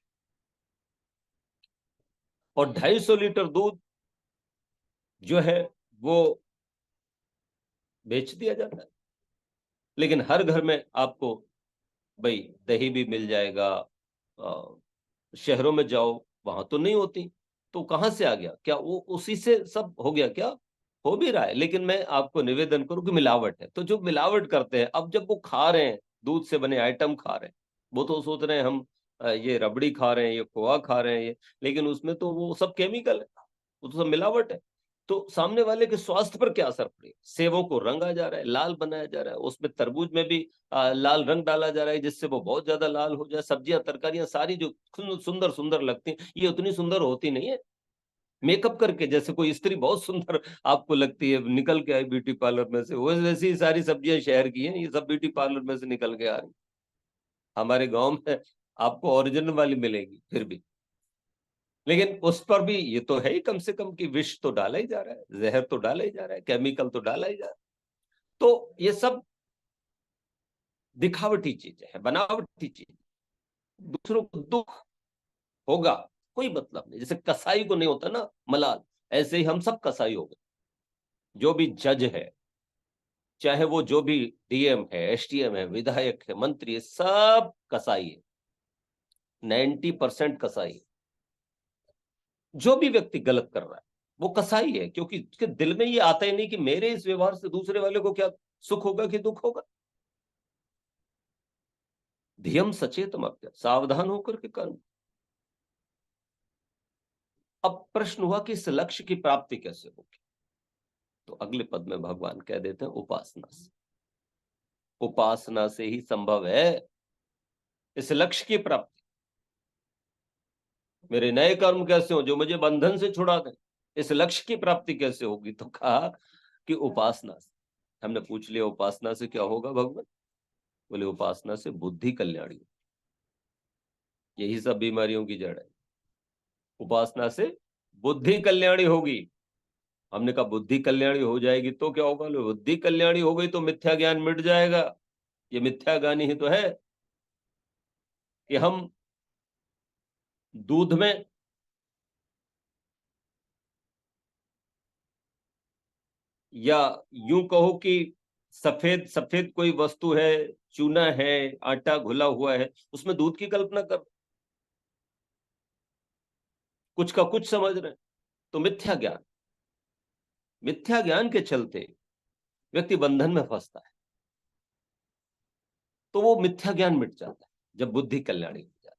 और 250 लीटर दूध जो है वो बेच दिया जाता है। लेकिन हर घर में आपको भाई दही भी मिल जाएगा, शहरों में जाओ वहां तो नहीं होती, तो कहां से आ गया? क्या वो उसी से सब हो गया? क्या हो भी रहा है, लेकिन मैं आपको निवेदन करूं कि मिलावट है। तो जो मिलावट करते हैं, अब जब वो खा रहे हैं, दूध से बने आइटम खा रहे हैं, वो तो सोच रहे हैं हम ये रबड़ी खा रहे हैं, ये खोआ खा रहे हैं, ये, लेकिन उसमें तो वो सब केमिकल है, वो तो सब मिलावट है। तो सामने वाले के स्वास्थ्य पर क्या असर पड़ेगा? सेवों को रंगा जा रहा है, लाल बनाया जा रहा है, उसमें तरबूज में भी लाल रंग डाला जा रहा है जिससे वो बहुत ज्यादा लाल हो जाए। सब्जियां तरकारियां सारी जो सुंदर सुंदर लगती हैं, ये उतनी सुंदर होती नहीं है। मेकअप करके, जैसे कोई स्त्री बहुत सुंदर आपको लगती है, निकल के आई ब्यूटी पार्लर में से, वो वैसी ही सारी सब्जियां शहर की हैं, ये सब ब्यूटी पार्लर में से निकल के आ रही। हमारे गांव में आपको ओरिजिनल वाली मिलेगी फिर भी, लेकिन उस पर भी ये तो है ही कम से कम कि विष तो डाला ही जा रहा है, जहर तो डाला ही जा रहा है, केमिकल तो डाला ही जा रहा है। तो ये सब दिखावटी चीजें हैं, बनावटी चीज। दूसरों को दुख होगा कोई मतलब नहीं, जैसे कसाई को नहीं होता ना मलाल, ऐसे ही हम सब कसाई हो गए। जो भी जज है, चाहे वो जो भी डीएम है, एसटीएम है, विधायक है, मंत्री है, सब कसाई है, 90% कसाई है। जो भी व्यक्ति गलत कर रहा है वो कसाई है, क्योंकि उसके दिल में ये आता ही नहीं कि मेरे इस व्यवहार से दूसरे वाले को क्या सुख होगा कि दुख होगा। धियम सचेत मत, सावधान होकर के कर्म। अब प्रश्न हुआ कि इस लक्ष्य की प्राप्ति कैसे होगी? तो अगले पद में भगवान कह देते हैं उपासना से। उपासना से ही संभव है इस लक्ष्य की प्राप्ति। मेरे नए कर्म कैसे हो जो मुझे बंधन से छुड़ा दें, इस लक्ष्य की प्राप्ति कैसे होगी? तो कहा कि उपासना से। हमने पूछ लिया उपासना से क्या होगा भगवान? बोले उपासना से बुद्धि कल्याणी, यही सब बीमारियों की जड़ है। उपासना से बुद्धि कल्याणी होगी। हमने कहा बुद्धि कल्याणी हो जाएगी तो क्या होगा? बुद्धि कल्याणी हो गई तो मिथ्या ज्ञान मिट जाएगा। ये मिथ्या ज्ञान ही तो है कि हम दूध में या यूं कहो कि सफेद सफेद कोई वस्तु है, चूना है, आटा घुला हुआ है, उसमें दूध की कल्पना कर, कुछ का कुछ समझ रहे हैं। तो मिथ्या ज्ञान के चलते व्यक्ति बंधन में फंसता है, तो वो मिथ्या ज्ञान मिट जाता है जब बुद्धि कल्याणी हो जाती है।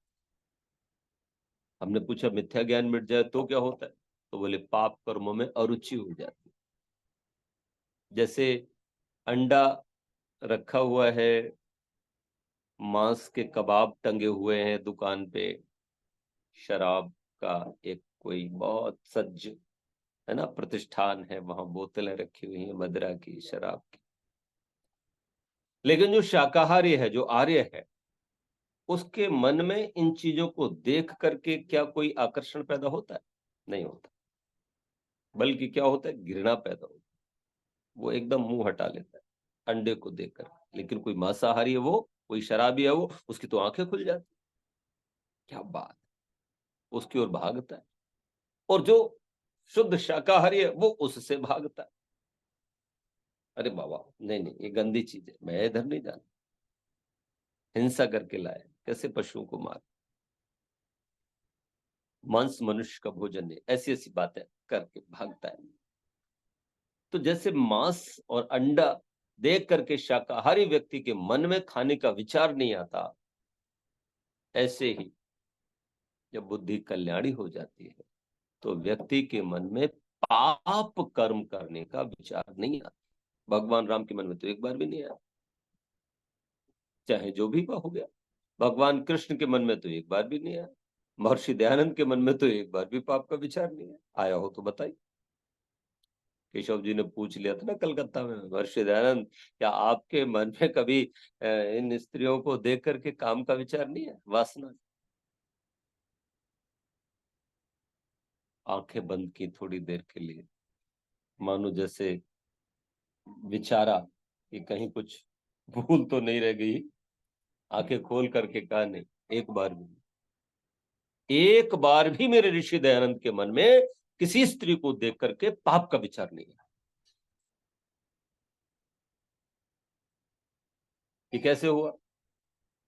हमने पूछा मिथ्या ज्ञान मिट जाए तो क्या होता है? तो बोले पाप कर्मों में अरुचि हो जाती है। जैसे अंडा रखा हुआ है, मांस के कबाब टंगे हुए हैं दुकान पे, शराब का एक कोई बहुत सज्ज है ना प्रतिष्ठान है, वहां बोतलें रखी हुई हैं मदिरा की, शराब की। लेकिन जो शाकाहारी है, जो आर्य है, उसके मन में इन चीजों को देख करके क्या कोई आकर्षण पैदा होता है? नहीं होता, बल्कि क्या होता है? घृणा पैदा होता है। वो एकदम मुंह हटा लेता है अंडे को देखकर। लेकिन कोई मांसाहारी है, वो कोई शराबी है, वो उसकी तो आंखें खुल जाती, क्या बात, उसकी ओर भागता है। और जो शुद्ध शाकाहारी है वो उससे भागता है। अरे बाबा नहीं नहीं, ये गंदी चीज है, मैं इधर नहीं जाना। हिंसा करके लाए, कैसे पशुओं को मार, मांस मनुष्य का भोजन नहीं, ऐसी ऐसी बातें करके भागता है। तो जैसे मांस और अंडा देख करके शाकाहारी व्यक्ति के मन में खाने का विचार नहीं आता, ऐसे ही जब बुद्धि कल्याणी हो जाती है तो व्यक्ति के मन में पाप कर्म करने का विचार नहीं आता। भगवान राम के मन में तो एक बार भी नहीं आया, चाहे जो भी हो गया। भगवान कृष्ण के मन में तो एक बार भी नहीं आया। महर्षि दयानंद के मन में तो एक बार भी पाप का विचार नहीं है। आया हो तो बताइए। केशव जी ने पूछ लिया था ना कलकत्ता में, महर्षि दयानंद, क्या आपके मन में कभी इन स्त्रियों को देख करके काम का विचार नहीं है, वासना? आंखें बंद की थोड़ी देर के लिए, मानो जैसे विचारा कि कहीं कुछ भूल तो नहीं रह गई। आंखें खोल करके कहा, नहीं, एक बार भी, एक बार भी मेरे ऋषि दयानंद के मन में किसी स्त्री को देख करके पाप का विचार नहीं है। ये कैसे हुआ?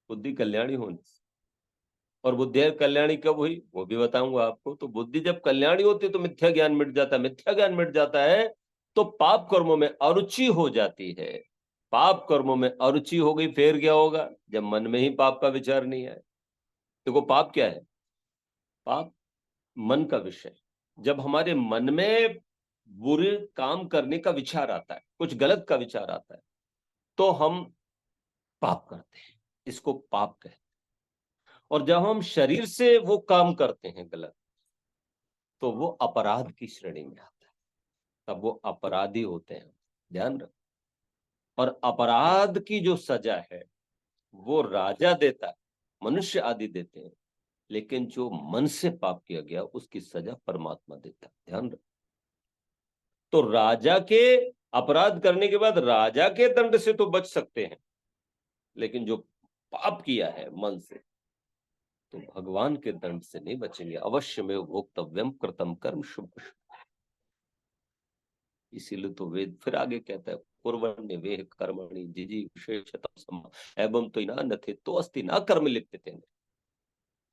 बुद्धि कल्याणी होने से। और बुद्धि कल्याणी कब हुई वो भी बताऊंगा आपको। तो बुद्धि जब कल्याणी होती है तो मिथ्या ज्ञान मिट जाता है। मिथ्या ज्ञान मिट जाता है तो पाप कर्मों में अरुचि हो जाती है। पाप कर्मों में अरुचि हो गई, फिर क्या होगा? जब मन में ही पाप का विचार नहीं है। देखो पाप क्या है? पाप मन का विषय। जब हमारे मन में बुरे काम करने का विचार आता है, कुछ गलत का विचार आता है, तो हम पाप करते हैं। इसको पाप कहते हैं। और जब हम शरीर से वो काम करते हैं गलत, तो वो अपराध की श्रेणी में आता है। तब वो अपराधी होते हैं। ध्यान रखो। और अपराध की जो सजा है वो राजा देता है, मनुष्य आदि देते हैं, लेकिन जो मन से पाप किया गया उसकी सजा परमात्मा देता है। ध्यान रखो। तो राजा के अपराध करने के बाद राजा के दंड से तो बच सकते हैं, लेकिन जो पाप किया है मन से, तो भगवान के दंड से नहीं बचेंगे। अवश्य में भोक्तव्यम कृतम कर्म शुभ। इसीलिए तो वेद फिर आगे कहता है, कुर्वन्य वेह कर्मणि जिजी विशेषतम सम एवं तो न थे तो अस्ति न कर्म लिप्यते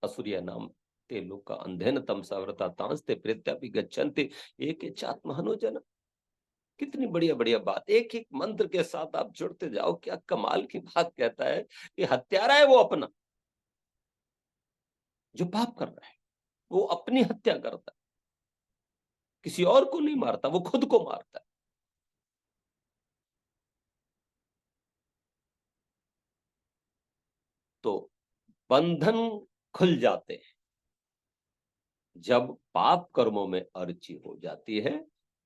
असुरिया नाम ते लोका अंधेन तम साव्रता तांस्ते प्रेत्यापि गच्छन्ते एक चात्महनोजन। कितनी बढ़िया बढ़िया बात। एक एक मंत्र के साथ आप जुड़ते जाओ। क्या कमाल की बात कहता है कि हत्यारा है वो अपना, जो पाप कर रहा है वो अपनी हत्या करता है, किसी और को नहीं मारता, वो खुद को मारता है। तो बंधन खुल जाते हैं जब पाप कर्मों में अरुचि हो जाती है।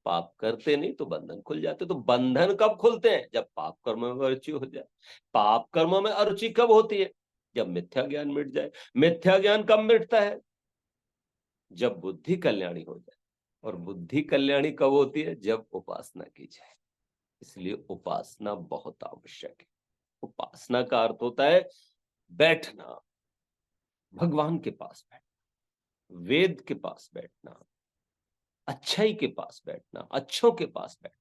पाप करते नहीं तो बंधन खुल जाते। तो बंधन कब खुलते हैं? जब पाप कर्मों में अरुचि हो जाए। पाप कर्मों में अरुचि कब होती है? जब मिथ्या ज्ञान मिट जाए। मिथ्या ज्ञान कब मिटता है? जब बुद्धि कल्याणी हो जाए। और बुद्धि कल्याणी कब होती है? जब उपासना की जाए। इसलिए उपासना बहुत आवश्यक है। उपासना का अर्थ होता है बैठना, भगवान के पास बैठना, वेद के पास बैठना, अच्छाई के पास बैठना, अच्छों के पास बैठना।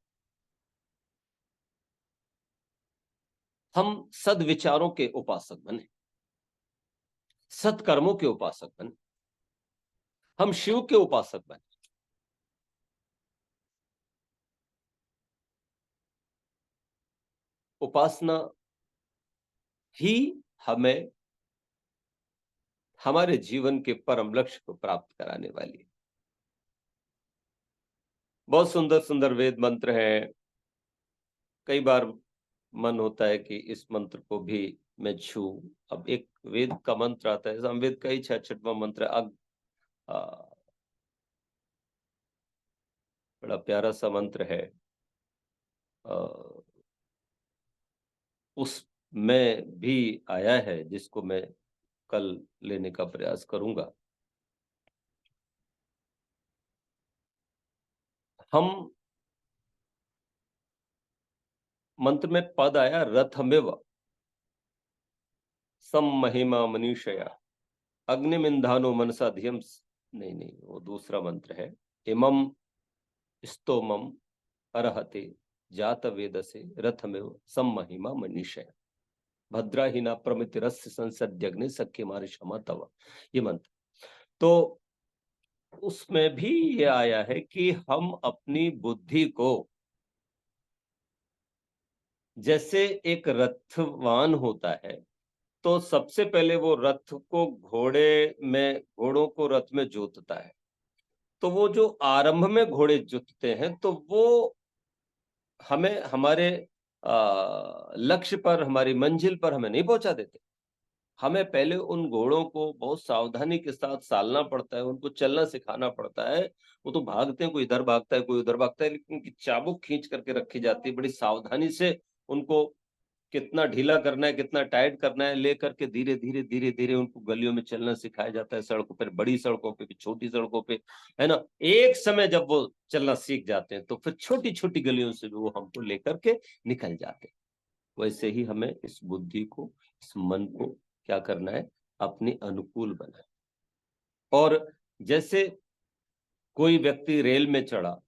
हम सद्विचारों के उपासक बने, सत्कर्मों के उपासक बने, हम शिव के उपासक बने। उपासना ही हमें हमारे जीवन के परम लक्ष्य को प्राप्त कराने वाली है। बहुत सुंदर सुंदर वेद मंत्र हैं। कई बार मन होता है कि इस मंत्र को भी मैं छू। अब एक वेद का मंत्र आता है, सामवेद का ही 66वां मंत्र है, बड़ा प्यारा सा मंत्र है। उसमें भी आया है, जिसको मैं कल लेने का प्रयास करूंगा। हम मंत्र में पद आया रथमेव सम महिमा मनीषया अग्निमिंधानो मनसा धियम। नहीं, वो दूसरा मंत्र है। इमम स्तोमम अर्हते जात वेदसे रथमेव सम महिमा मनीषया भद्राहीना प्रमितिरस्य संसद्यग्नि सख्य मारे क्षमा तव। ये मंत्र तो उसमें भी ये आया है कि हम अपनी बुद्धि को, जैसे एक रथवान होता है तो सबसे पहले वो रथ को घोड़ों को रथ में जोतता है। तो वो जो आरंभ में घोड़े जुतते हैं तो वो हमें हमारे लक्ष्य पर, हमारी मंजिल पर हमें नहीं पहुंचा देते। हमें पहले उन घोड़ों को बहुत सावधानी के साथ सालना पड़ता है, उनको चलना सिखाना पड़ता है। वो तो भागते हैं, कोई इधर भागता है, कोई उधर भागता है, लेकिन उनकी चाबुक खींच करके रखी जाती है। बड़ी सावधानी से उनको कितना ढीला करना है, कितना टाइट करना है, लेकर के धीरे धीरे धीरे धीरे उनको गलियों में चलना सिखाया जाता है, सड़कों पर, बड़ी सड़कों पे, छोटी सड़कों पे, है ना। एक समय जब वो चलना सीख जाते हैं तो फिर छोटी छोटी गलियों से भी वो हमको लेकर के निकल जाते हैं। वैसे ही हमें इस बुद्धि को, इस मन को क्या करना है, अपने अनुकूल बनाए। और जैसे कोई व्यक्ति रेल में चढ़ा,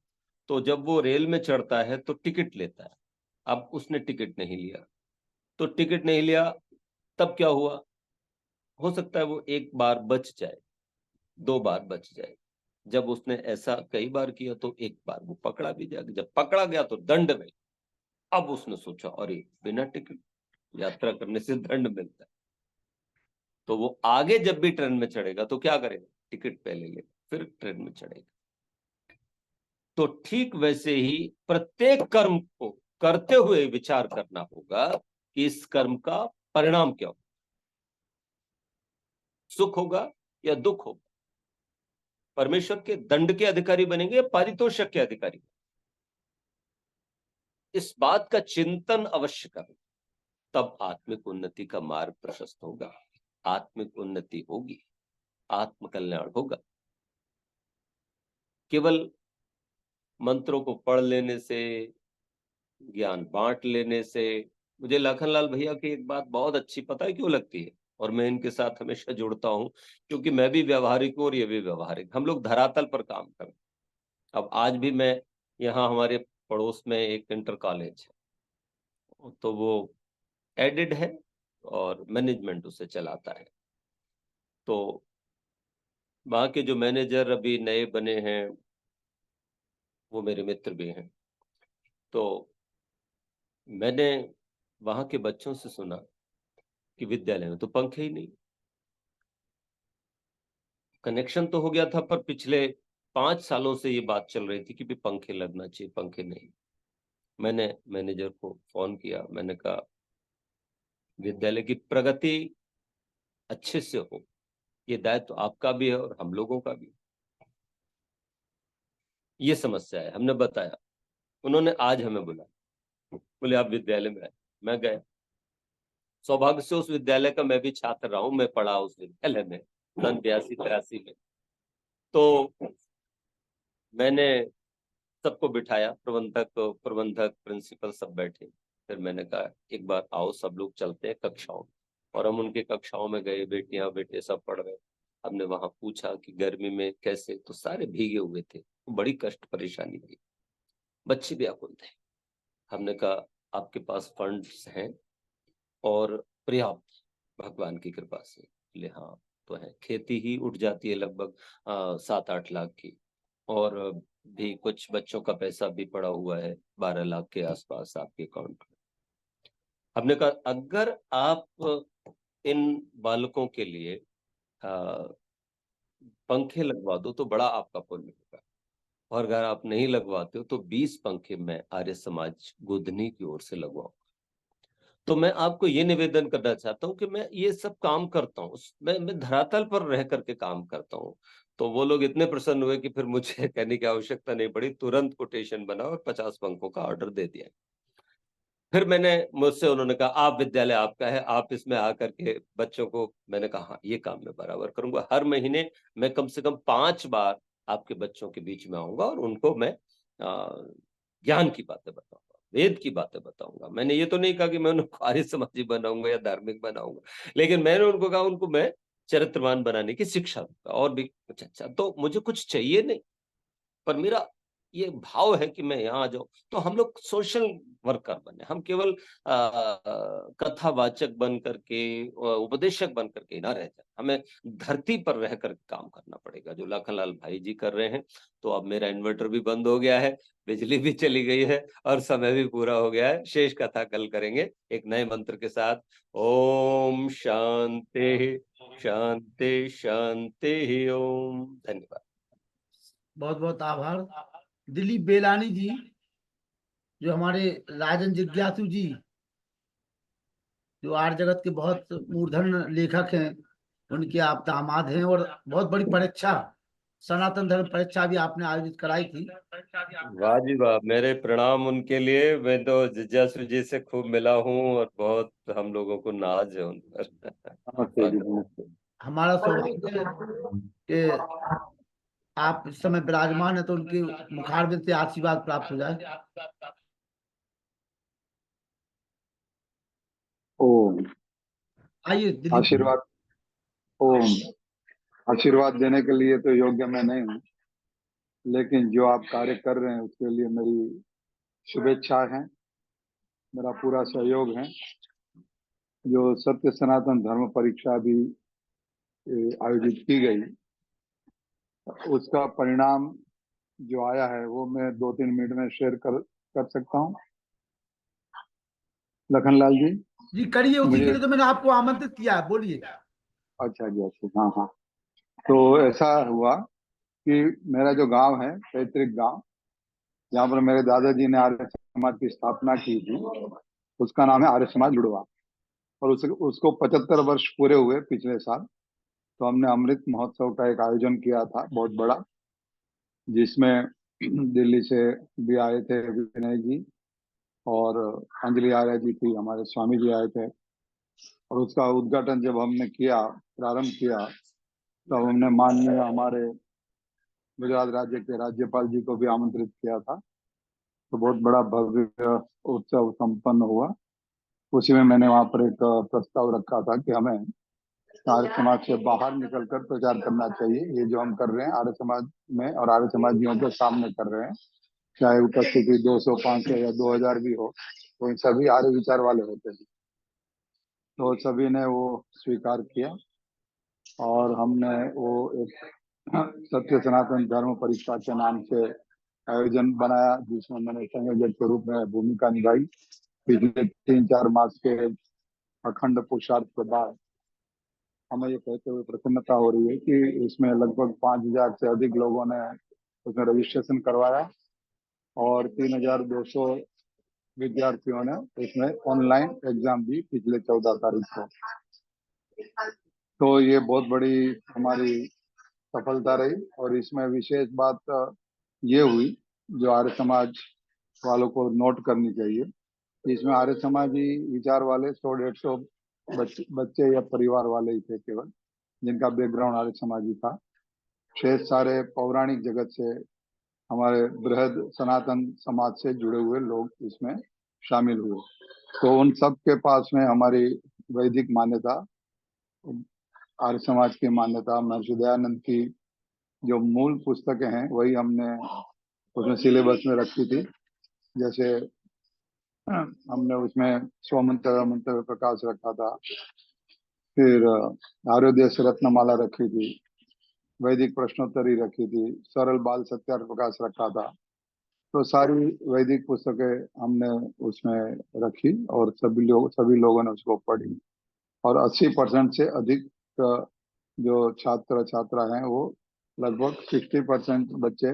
तो जब वो रेल में चढ़ता है तो टिकट लेता है। अब उसने टिकट नहीं लिया, तो टिकट नहीं लिया, तब क्या हुआ, हो सकता है वो एक बार बच जाए, 2 बार बच जाए। जब उसने ऐसा कई बार किया तो एक बार वो पकड़ा भी जाएगा। जब पकड़ा गया तो दंड में, अब उसने सोचा अरे बिना टिकट यात्रा करने से दंड मिलता है, तो वो आगे जब भी ट्रेन में चढ़ेगा तो क्या करेगा, टिकट पहले लेगा फिर ट्रेन में चढ़ेगा। तो ठीक वैसे ही प्रत्येक कर्म को करते हुए विचार करना होगा कि इस कर्म का परिणाम क्या होगा, सुख होगा या दुख होगा, परमेश्वर के दंड के अधिकारी बनेंगे या पारितोषिक के अधिकारी। इस बात का चिंतन अवश्य करें, तब आत्मिक उन्नति का मार्ग प्रशस्त होगा, आत्मिक उन्नति होगी, आत्म कल्याण होगा। केवल मंत्रों को पढ़ लेने से, ज्ञान बांट लेने से, मुझे लखनलाल भैया की एक बात बहुत अच्छी पता है क्यों लगती है, और मैं इनके साथ हमेशा जुड़ता हूं, क्योंकि मैं भी व्यवहारिक हूं और ये भी व्यवहारिक, हम लोग धरातल पर काम करें। अब आज भी मैं यहाँ, हमारे पड़ोस में एक इंटर कॉलेज है, तो वो एडेड है और मैनेजमेंट उसे चलाता है। तो वहाँ के जो मैनेजर अभी नए बने हैं वो मेरे मित्र भी हैं। तो मैंने वहाँ के बच्चों से सुना कि विद्यालय में तो पंखे ही नहीं। कनेक्शन तो हो गया था, पर पिछले 5 सालों से ये बात चल रही थी कि भी पंखे लगना चाहिए, पंखे नहीं। मैंने मैनेजर को फोन किया, मैंने कहा विद्यालय की प्रगति अच्छे से हो, ये दायित्व तो आपका भी है और हम लोगों का भी। ये समस्या है, हमने बताया। उन्होंने आज हमें बुलाया, बोले आप विद्यालय में आए। मैं गया, सौभाग्य से उस विद्यालय का मैं भी छात्र रहा हूं, मैं पढ़ा उस विद्यालय में 82-83 में। तो मैंने सबको बिठाया, प्रबंधक प्रिंसिपल सब बैठे। फिर मैंने कहा एक बार आओ सब लोग चलते हैं कक्षाओं में, और हम उनके कक्षाओं में गए, बेटियां बेटे सब पढ़ रहे। हमने वहां पूछा कि गर्मी में कैसे, तो सारे भीगे हुए थे, बड़ी कष्ट परेशानी थी, बच्चे व्याकुल थे। हमने कहा आपके पास फंड्स हैं और पर्याप्त भगवान की कृपा से? बोले हाँ तो है, खेती ही उठ जाती है लगभग 7-8 लाख की, और भी कुछ बच्चों का पैसा भी पड़ा हुआ है 12 लाख के आसपास आपके अकाउंट में। हमने कहा अगर आप इन बालकों के लिए पंखे लगवा दो तो बड़ा आपका पुण्य होगा, और अगर आप नहीं लगवाते हो तो 20 पंखे मैं आर्य समाज गोधनी की ओर से लगवाऊंगा। तो मैं आपको ये निवेदन करना चाहता हूँ कि मैं ये सब काम करता हूँ, मैं धरातल पर रह करके काम करता हूँ। तो वो लोग इतने प्रसन्न हुए कि फिर मुझे कहने की आवश्यकता नहीं पड़ी, तुरंत कोटेशन बना और 50 पंखों का ऑर्डर दे दिया। फिर मुझसे उन्होंने कहा आप विद्यालय आपका है, आप इसमें आकर के बच्चों को, मैंने कहा हाँ ये काम मैं बराबर करूंगा। हर महीने मैं कम से कम 5 बार आपके बच्चों के बीच में आऊंगा और उनको मैं ज्ञान की बातें बताऊंगा, वेद की बातें बताऊंगा। मैंने ये तो नहीं कहा कि मैं उनको आर्य समाजी बनाऊंगा या धार्मिक बनाऊंगा, लेकिन मैंने उनको कहा उनको मैं चरित्रवान बनाने की शिक्षा दूंगा और भी कुछ। अच्छा, तो मुझे कुछ चाहिए नहीं, पर मेरा ये भाव है कि मैं यहाँ आ जाऊं। तो हम लोग सोशल वर्कर बने, हम केवल कथावाचक बन करके, उपदेशक बन करके ना रह जाए, हमें धरती पर रह कर काम करना पड़ेगा, जो लखनलाल भाई जी कर रहे हैं। तो अब मेरा इन्वर्टर भी बंद हो गया है, बिजली भी चली गई है और समय भी पूरा हो गया है। शेष कथा कल करेंगे एक नए मंत्र के साथ। ओम शांति शांति शांति ओम। धन्यवाद। बहुत बहुत आभार। दिलीप बेलानी जी, जो हमारे राजन जिज्ञासु जी, जो आर्य जगत के बहुत मूर्धन्य लेखक हैं, उनके आप दामाद हैं। और बहुत बड़ी परीक्षा, सनातन धर्म परीक्षा भी आपने आयोजित कराई थी। वाह जी वाह, मेरे प्रणाम उनके लिए। मैं तो जिज्ञासु जी से खूब मिला हूँ और बहुत हम लोगों को नाज है उन पर। नमस्ते जी, नमस्ते। हमारा सौभाग्य है कि आप इस समय विराजमान है, तो उनके मुखारबिंद से आशीर्वाद प्राप्त हो जाए। ओम। आइए दिलीप। आशीर्वाद। ओम। आशीर्वाद देने के लिए तो योग्य मैं नहीं हूँ, लेकिन जो आप कार्य कर रहे हैं उसके लिए मेरी शुभेच्छा है, मेरा पूरा सहयोग है। जो सत्य सनातन धर्म परीक्षा भी आयोजित की गई, उसका परिणाम जो आया है वो मैं 2-3 मिनट में शेयर कर सकता हूँ। लखनलाल जी, जी करिए, उसी के मुझे। लिए तो मैंने आपको आमंत्रित किया है, बोलिए। अच्छा जी, अच्छा। हाँ हाँ। तो ऐसा हुआ कि मेरा जो गांव है, पैतृक गांव, जहाँ पर मेरे दादाजी ने आर्य समाज की स्थापना की थी, उसका नाम है आर्य समाज लुड़वा। और उसको 75 वर्ष पूरे हुए पिछले साल। तो हमने अमृत महोत्सव का एक आयोजन किया था बहुत बड़ा, जिसमें दिल्ली से भी आए थे विनय जी, और अंजलि आर्य जी थी, हमारे स्वामी जी आए थे। और उसका उद्घाटन जब हमने किया, प्रारंभ किया, तब हमने माननीय हमारे गुजरात राज्य के राज्यपाल जी को भी आमंत्रित किया था। तो बहुत बड़ा भव्य उत्सव संपन्न हुआ। उसी में मैंने वहां पर एक प्रस्ताव रखा था कि हमें आर्य समाज से बाहर निकलकर प्रचार करना चाहिए। ये जो हम कर रहे हैं आर्य समाज में और आर्य समाजियों के सामने कर रहे हैं, चाहे उपस्थिति 200, 500 या 2000 भी हो, तो इन सभी आर्य विचार वाले होते हैं। तो सभी ने वो स्वीकार किया, और हमने वो एक सत्य सनातन धर्म परीक्षा के नाम से आयोजन बनाया, जिसमें मैंने संयोजक के रूप में भूमिका निभाई। पिछले 3-4 मास के अखंड पुरुषार्थ के बाद हमें ये कहते हुए प्रसन्नता हो रही है कि इसमें लगभग 5000 से अधिक लोगों ने उसमें रजिस्ट्रेशन करवाया, और 3200 विद्यार्थियों ने उसमें ऑनलाइन एग्जाम दी पिछले 14 तारीख को। तो ये बहुत बड़ी हमारी सफलता रही। और इसमें विशेष बात ये हुई, जो आर्य समाज वालों को नोट करनी चाहिए, इसमें आर्य समाजी विचार वाले 100-150 बच्चे या परिवार वाले ही थे केवल, जिनका बैकग्राउंड आर्य समाजी था। शेष सारे पौराणिक जगत से, हमारे बृहद सनातन समाज से जुड़े हुए लोग इसमें शामिल हुए। तो उन सब के पास में हमारी वैदिक मान्यता, आर्य समाज की मान्यता, महर्षि दयानंद की जो मूल पुस्तकें हैं वही हमने उसमें सिलेबस में रखी थी। जैसे हमने उसमें स्वमंत्र मंत्र प्रकाश रखा था, फिर आर्योदेश रत्नमाला रखी थी, वैदिक प्रश्नोत्तरी रखी थी, सरल बाल सत्यार्थ प्रकाश रखा था। तो सारी वैदिक पुस्तकें हमने उसमें रखी, और सभी लोगों ने उसको पढ़ी। और 80% से अधिक जो छात्र छात्रा हैं, वो लगभग 60% बच्चे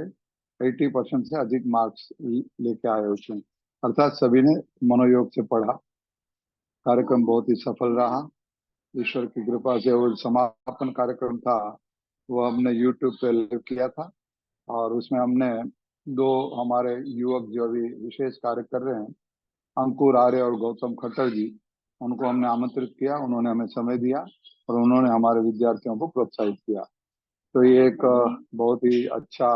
80% से अधिक मार्क्स लेके आए उसमें। अर्थात सभी ने मनोयोग से पढ़ा। कार्यक्रम बहुत ही सफल रहा, ईश्वर की कृपा से। वो समापन कार्यक्रम था, वो हमने यूट्यूब पे लाइव किया था, और उसमें हमने 2 हमारे युवक जो अभी विशेष कार्य कर रहे हैं, अंकुर आर्य और गौतम खट्टर जी, उनको हमने आमंत्रित किया। उन्होंने हमें समय दिया, और उन्होंने हमारे विद्यार्थियों को प्रोत्साहित किया। तो ये एक बहुत ही अच्छा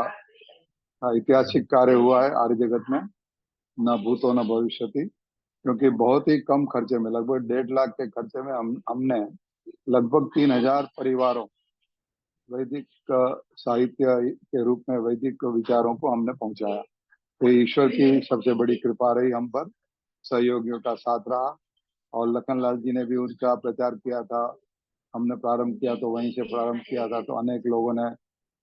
ऐतिहासिक कार्य हुआ है आर्य जगत में, न भूतो न भविष्यति। क्योंकि बहुत ही कम खर्चे में, लगभग 1.5 लाख के खर्चे में हमने लगभग 3000 परिवारों, वैदिक साहित्य के रूप में वैदिक विचारों को हमने पहुंचाया। तो ईश्वर की सबसे बड़ी कृपा रही हम पर, सहयोगियों का साथ रहा। और लखनलाल जी ने भी उनका प्रचार किया था। हमने प्रारंभ किया तो वहीं से प्रारंभ किया था, तो अनेक लोगों ने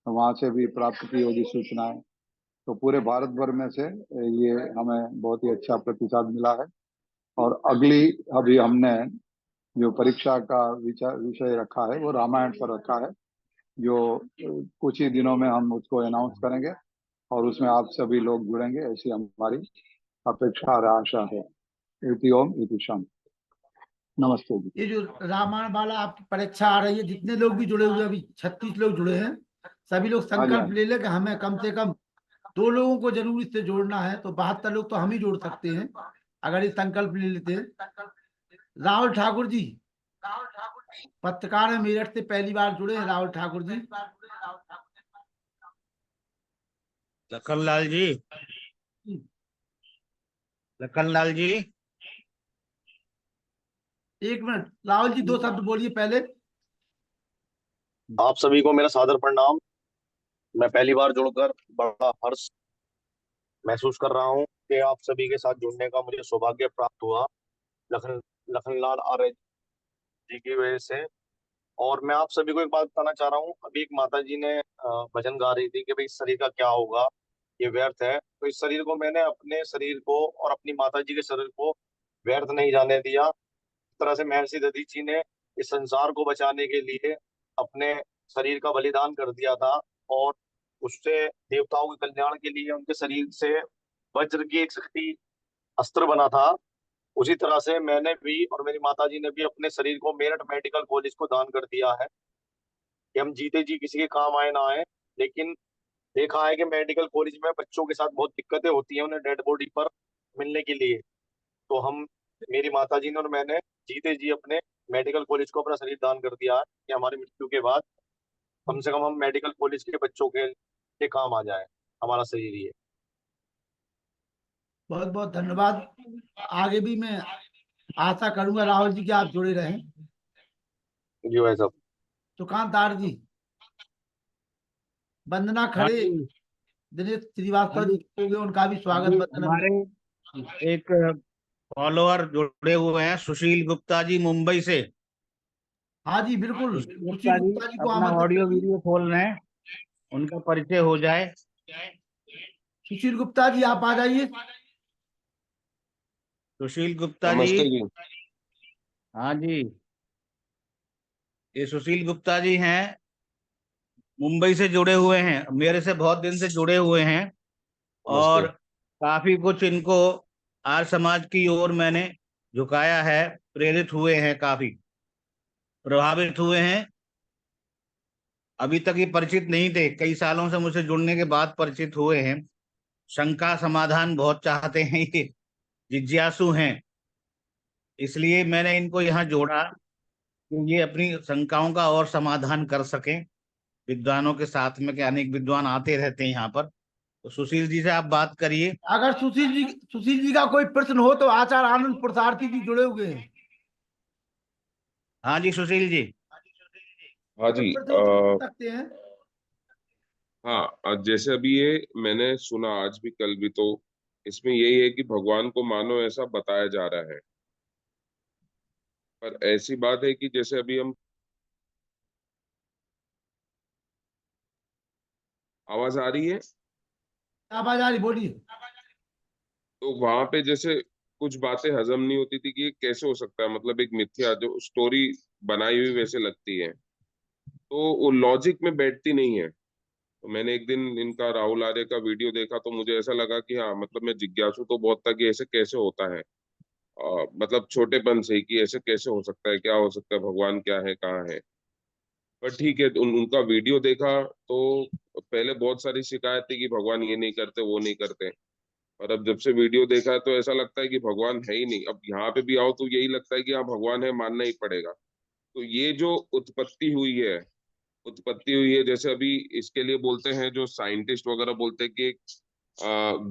वहां से भी प्राप्त की होगी सूचनाएं। तो पूरे भारत भर में से ये हमें बहुत ही अच्छा प्रतिसाद मिला है। और अगली अभी हमने जो परीक्षा का विषय रखा है, वो रामायण पर रखा है, जो कुछ ही दिनों में हम उसको अनाउंस करेंगे और उसमें आप सभी लोग जुड़ेंगे, ऐसी हमारी अपेक्षा और आशा है। इति ओम इति शम। नमस्ते जी। ये जो रामायण वाला आपकी परीक्षा आ रही है, जितने लोग भी जुड़े हुए, अभी 36 लोग जुड़े हैं, सभी लोग हाँ जी, हाँ संकल्प ले ले कि हमें कम से कम 2 लोगों को जरूर इससे जोड़ना है। तो 72 लोग तो हम ही जोड़ सकते हैं अगर ये संकल्प ले लेते हैं। राहुल ठाकुर जी पत्रकार है, मेरठ से पहली बार जुड़े हैं राहुल ठाकुर जी। लखनलाल जी, लखनलाल जी, 1 मिनट राहुल जी, 2 शब्द बोलिए पहले। आप सभी को मेरा सादर प्रणाम। मैं पहली बार जुड़कर बड़ा हर्ष महसूस कर रहा हूँ कि आप सभी के साथ जुड़ने का मुझे सौभाग्य प्राप्त हुआ लखनलाल आर्य जी की वजह से। और मैं आप सभी को एक बात बताना चाह रहा हूँ। अभी एक माता जी ने भजन गा रही थी कि भाई इस शरीर का क्या होगा, ये व्यर्थ है। तो इस शरीर को मैंने अपने शरीर को और अपनी माता जी के शरीर को व्यर्थ नहीं जाने दिया। इस तरह से महर्षि दधीच जी ने इस संसार को बचाने के लिए अपने शरीर का बलिदान कर दिया था और उससे देवताओं के कल्याण के लिए उनके शरीर से वज्र की एक शक्ति अस्त्र बना था। उसी तरह से मैंने भी और मेरी माता जी ने भी अपने शरीर को मेरठ मेडिकल कॉलेज को दान कर दिया है कि हम जीते जी किसी के काम आए ना आए। लेकिन देखा है कि मेडिकल कॉलेज में बच्चों के साथ बहुत दिक्कतें होती हैं उन्हें डेड बॉडी पर मिलने के लिए। तो हम, मेरी माता जी ने और मैंने जीते जी अपने मेडिकल कॉलेज को अपना शरीर दान कर दिया है कि हमारी मृत्यु के बाद कम से कम हम मेडिकल कॉलेज के बच्चों के लिए काम आ जाए हमारा शरीर ये। बहुत बहुत धन्यवाद। आगे भी मैं आशा करूंगा राहुल जी कि आप जुड़े रहें। जी भाई साहब। दुकानदार जी, वंदना हाँ खड़े, जी, दिनेश श्रीवास्तव जी हो गए, उनका भी स्वागत अभी वंदना। हमारे एक फॉलोअर जुड़े हुए हैं, सुशील गुप्ता जी मुंबई से। हाँ जी बिल्कुल, सुशील सुशील गुप्ता जी गुप्ता जी को अपना आमंत्रित ऑडियो करिए। वीडियो खोल रहे हैं, उनका परिचय हो जाए। सुशील गुप्ता जी आप आ जाइए। सुशील गुप्ता जी, नमस्ते जी। हाँ जी, ये सुशील गुप्ता जी हैं, मुंबई से जुड़े हुए हैं, मेरे से बहुत दिन से जुड़े हुए हैं नमस्ते। और काफी कुछ इनको आर्य समाज की ओर मैंने झुकाया है, प्रेरित हुए हैं, काफी प्रभावित हुए हैं। अभी तक ये परिचित नहीं थे, कई सालों से मुझसे जुड़ने के बाद परिचित हुए हैं। शंका समाधान बहुत चाहते हैं, ये जिज्ञासु हैं, इसलिए मैंने इनको यहाँ जोड़ा कि ये अपनी शंकाओं का और समाधान कर सकें विद्वानों के साथ में, कि अनेक विद्वान आते रहते हैं यहाँ पर। तो सुशील जी से आप बात करिए। अगर सुशील जी का कोई प्रश्न हो तो आचार्य आनंद प्रसारती जी जुड़े हुए हैं। हाँ जी सुशील जी। हाँ कोई जी। प्रश्न हो तो पूछ सकते हैं। हाँ, जैसे अभी ये मैंने सुना आज भी कल भी, तो इसमें यही है कि भगवान को मानो ऐसा बताया जा रहा है। पर ऐसी बात है कि जैसे अभी हम, आवाज आ रही है आवाज आ रही, बोलिए। तो वहां पे जैसे कुछ बातें हजम नहीं होती थी कि ये कैसे हो सकता है, मतलब एक मिथ्या जो स्टोरी बनाई हुई वैसे लगती है, तो वो लॉजिक में बैठती नहीं है। तो मैंने एक दिन इनका राहुल आर्य का वीडियो देखा तो मुझे ऐसा लगा कि हाँ, मतलब मैं जिज्ञासु तो बहुत था कि ऐसे कैसे होता है। मतलब छोटेपन से ही कि ऐसे कैसे हो सकता है, क्या हो सकता है, भगवान क्या है, कहाँ है। पर ठीक है, तो उनका वीडियो देखा तो पहले बहुत सारी शिकायत थी कि भगवान ये नहीं करते, वो नहीं करते। और अब जब से वीडियो देखा है तो ऐसा लगता है कि भगवान है ही नहीं। अब यहाँ पे भी आओ तो यही लगता है कि हाँ, भगवान है, मानना ही पड़ेगा। तो ये जो उत्पत्ति हुई है, जैसे अभी इसके लिए बोलते हैं जो साइंटिस्ट वगैरह बोलते हैं कि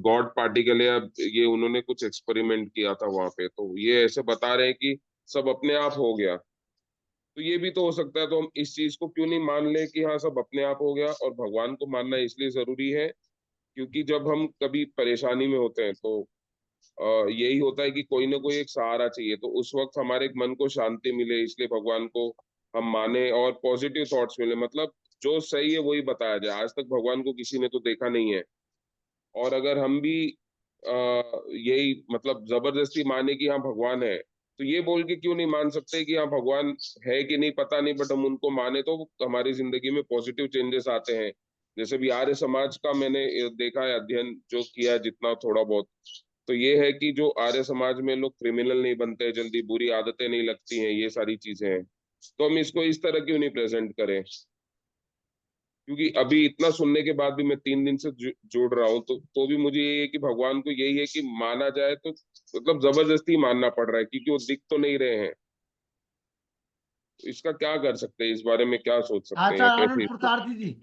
गॉड पार्टिकल है। अब ये उन्होंने कुछ एक्सपेरिमेंट किया था वहां पे, तो ये ऐसे बता रहे हैं कि सब अपने आप हो गया। तो ये भी तो हो सकता है, तो हम इस चीज को क्यों नहीं मान ले कि हाँ, सब अपने आप हो गया। और भगवान को मानना इसलिए जरूरी है क्योंकि जब हम कभी परेशानी में होते हैं तो यही होता है कि कोई ना कोई एक सहारा चाहिए। तो उस वक्त हमारे मन को शांति मिले, इसलिए भगवान को हम माने और पॉजिटिव थॉट्स मिले। मतलब जो सही है वही बताया जाए। आज तक भगवान को किसी ने तो देखा नहीं है, और अगर हम भी यही मतलब जबरदस्ती माने कि हाँ भगवान है, तो ये बोल के क्यों नहीं मान सकते कि हाँ भगवान है कि नहीं पता नहीं, बट हम उनको माने तो हमारी जिंदगी में पॉजिटिव चेंजेस आते हैं। जैसे भी आर्य समाज का मैंने देखा है, अध्ययन जो किया है जितना थोड़ा बहुत, तो ये है कि जो आर्य समाज में लोग क्रिमिनल नहीं बनते जल्दी, बुरी आदतें नहीं लगती हैं, ये सारी चीजें हैं। तो हम इसको इस तरह क्यों नहीं प्रेजेंट करें? क्योंकि अभी इतना सुनने के बाद भी मैं 3 दिन से जोड़ रहा हूँ, तो भी मुझे ये है कि भगवान को यही है कि माना जाए, तो मतलब जबरदस्ती मानना पड़ रहा है क्योंकि वो दिख तो नहीं रहे हैं। तो इसका क्या कर सकते हैं, इस बारे में क्या सोच सकते हैं, आचार्य या कैसे आनंद इसको प्रसाद जी।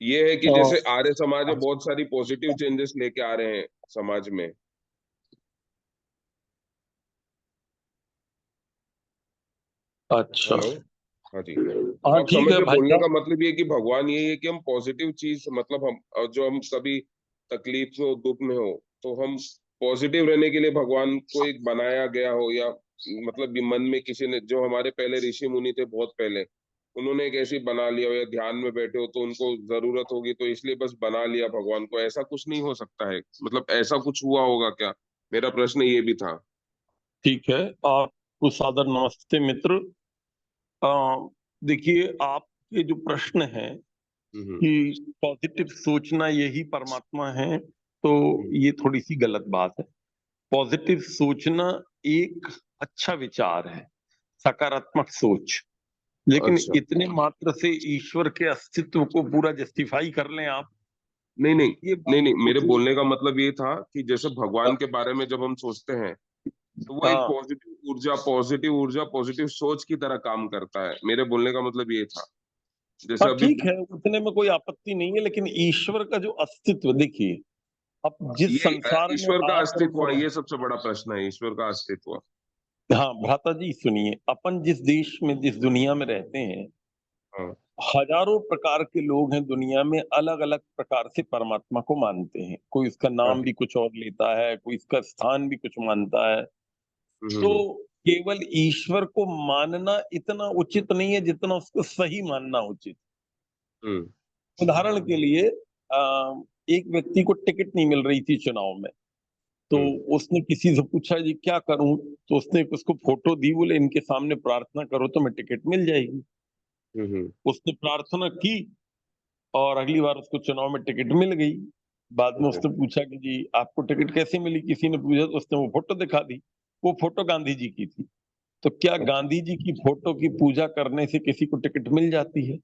ये है कि जैसे आर्य समाज में बहुत सारी पॉजिटिव चेंजेस लेके आ रहे हैं समाज में। अच्छा, हेलो, हाँ जी। तो हाँ आप ठीक समझ है रहे, भाई बोलने का साहब। मतलब ये है कि भगवान यही है कि हम पॉजिटिव चीज, मतलब हम जो हम कभी तकलीफ में हो, दुख में हो, तो हम पॉजिटिव रहने के लिए भगवान को एक बनाया गया हो, या मतलब ये मन में किसी ने, जो हमारे पहले ऋषि मुनि थे बहुत पहले, उन्होंने एक ऐसी बना लिया हो, या ध्यान में बैठे हो तो उनको जरूरत होगी तो इसलिए बस बना लिया भगवान को, ऐसा कुछ नहीं हो सकता है? मतलब ऐसा कुछ हुआ होगा क्या? मेरा प्रश्न ये भी था। ठीक है, आपको सादर नमस्ते मित्र। देखिए, आपके जो प्रश्न है हम्म। कि पॉजिटिव सोचना यही परमात्मा है, तो ये थोड़ी सी गलत बात है। पॉजिटिव सोचना एक अच्छा विचार है, सकारात्मक सोच। लेकिन अच्छा, इतने मात्र से ईश्वर के अस्तित्व को पूरा जस्टिफाई कर लें आप, नहीं नहीं ये नहीं बात नहीं, मेरे सोचिए। बोलने का मतलब ये था कि जैसे भगवान के बारे में जब हम सोचते हैं तो वो एक हाँ पॉजिटिव ऊर्जा पॉजिटिव सोच की तरह काम करता है। मेरे बोलने का मतलब ये था, जैसे हाँ, अभी ठीक है, उतने में कोई आपत्ति नहीं है, लेकिन ईश्वर का जो अस्तित्व देखिए, अब जिस ये संसार में ईश्वर का आप और अस्तित्व, ये सबसे बड़ा प्रश्न है, ईश्वर का अस्तित्व। हाँ भ्राता जी सुनिए, अपन जिस देश में, जिस दुनिया में रहते हैं, हाँ। हजारों प्रकार के लोग हैं दुनिया में, अलग अलग प्रकार से परमात्मा को मानते हैं। कोई उसका हाँ नाम जी। भी कुछ और लेता है, कोई इसका स्थान भी कुछ मानता है। तो हम्म। केवल ईश्वर को मानना इतना उचित नहीं है जितना उसको सही मानना उचित। हम्म। उदाहरण के लिए एक व्यक्ति को टिकट नहीं मिल रही थी चुनाव में, तो हम्म। उसने किसी से पूछा जी क्या करूं, तो उसने उसको फोटो दी, बोले इनके सामने प्रार्थना करो तो मैं टिकट मिल जाएगी। हम्म। उसने प्रार्थना की और अगली बार उसको चुनाव में टिकट मिल गई। बाद में ओके। उसने पूछा कि जी आपको टिकट कैसे मिली, किसी ने पूछा, तो उसने वो फोटो दिखा दी। वो फोटो गांधी जी की थी। तो क्या अच्छा, गांधी जी की फोटो की पूजा करने से किसी को टिकट मिल जाती है?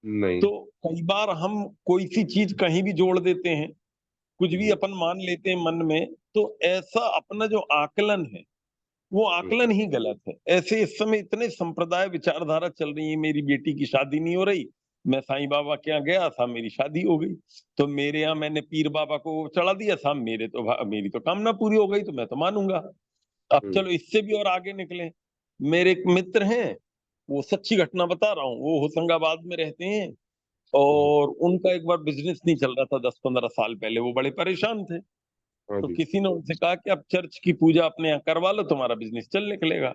नहीं। तो कई बार हम कोई सी चीज कहीं भी जोड़ देते हैं, कुछ भी हम्म। अपन मान लेते हैं मन में, तो ऐसा अपना जो आकलन है वो हम्म। आकलन ही गलत है। ऐसे इस समय इतने संप्रदाय विचारधारा चल रही है, मेरी बेटी की शादी नहीं हो रही, मैं साईं बाबा के यहाँ गया था, मेरी शादी हो गई। तो मेरे यहाँ मैंने पीर बाबा को चढ़ा दिया था, मेरी तो कामना पूरी हो गई, तो मैं तो मानूंगा। अब हम्म। चलो इससे भी और आगे निकले। मेरे एक मित्र हैं, वो सच्ची घटना बता रहा हूँ, वो होशंगाबाद में रहते हैं, हम्म। और उनका एक बार बिजनेस नहीं चल रहा था 10-15 साल पहले, वो बड़े परेशान थे। हाँ तो जी। किसी ने उनसे कहा कि आप चर्च की पूजा अपने यहाँ करवा लो, तुम्हारा बिजनेस चल निकलेगा।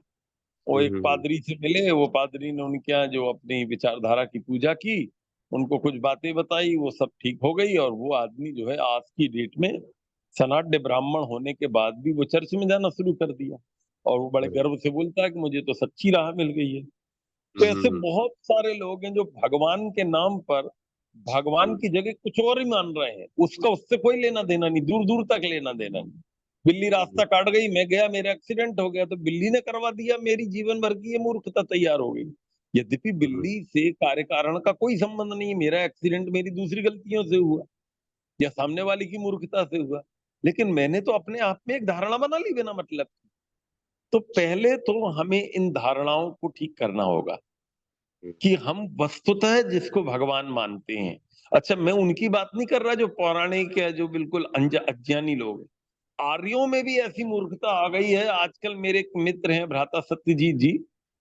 वो एक हम्म। पादरी से मिले, वो पादरी ने उनके यहाँ जो अपनी विचारधारा की पूजा की, उनको कुछ बातें बताई, वो सब ठीक हो गई। और वो आदमी जो है आज की डेट में सनातन ब्राह्मण होने के बाद भी वो चर्च में जाना शुरू कर दिया, और वो बड़े अरे। गर्व से बोलता है कि मुझे तो सच्ची राह मिल गई है। तो ऐसे हम्म। बहुत सारे लोग हैं जो भगवान के नाम पर भगवान की जगह कुछ और ही मान रहे हैं, उसका उससे कोई लेना देना नहीं, दूर दूर तक लेना देना नहीं। बिल्ली रास्ता काट गई, मैं गया, मेरा एक्सीडेंट हो गया, तो बिल्ली ने करवा दिया, मेरी जीवन भर की ये मूर्खता तैयार हो गई। यद्यपि हम्म। बिल्ली से कार्य कारण का कोई संबंध नहीं है, मेरा एक्सीडेंट मेरी दूसरी गलतियों से हुआ या सामने वाले की मूर्खता से हुआ, लेकिन मैंने तो अपने आप में एक धारणा बना ली बिना मतलब की। तो पहले तो हमें इन धारणाओं को ठीक करना होगा कि हम वस्तुतः जिसको भगवान मानते हैं। अच्छा, मैं उनकी बात नहीं कर रहा जो पौराणिक है, जो बिल्कुल अज्ञानी लोग हैं। आर्यों में भी ऐसी मूर्खता आ गई है। आजकल मेरे एक मित्र हैं भ्राता सत्यजीत जी,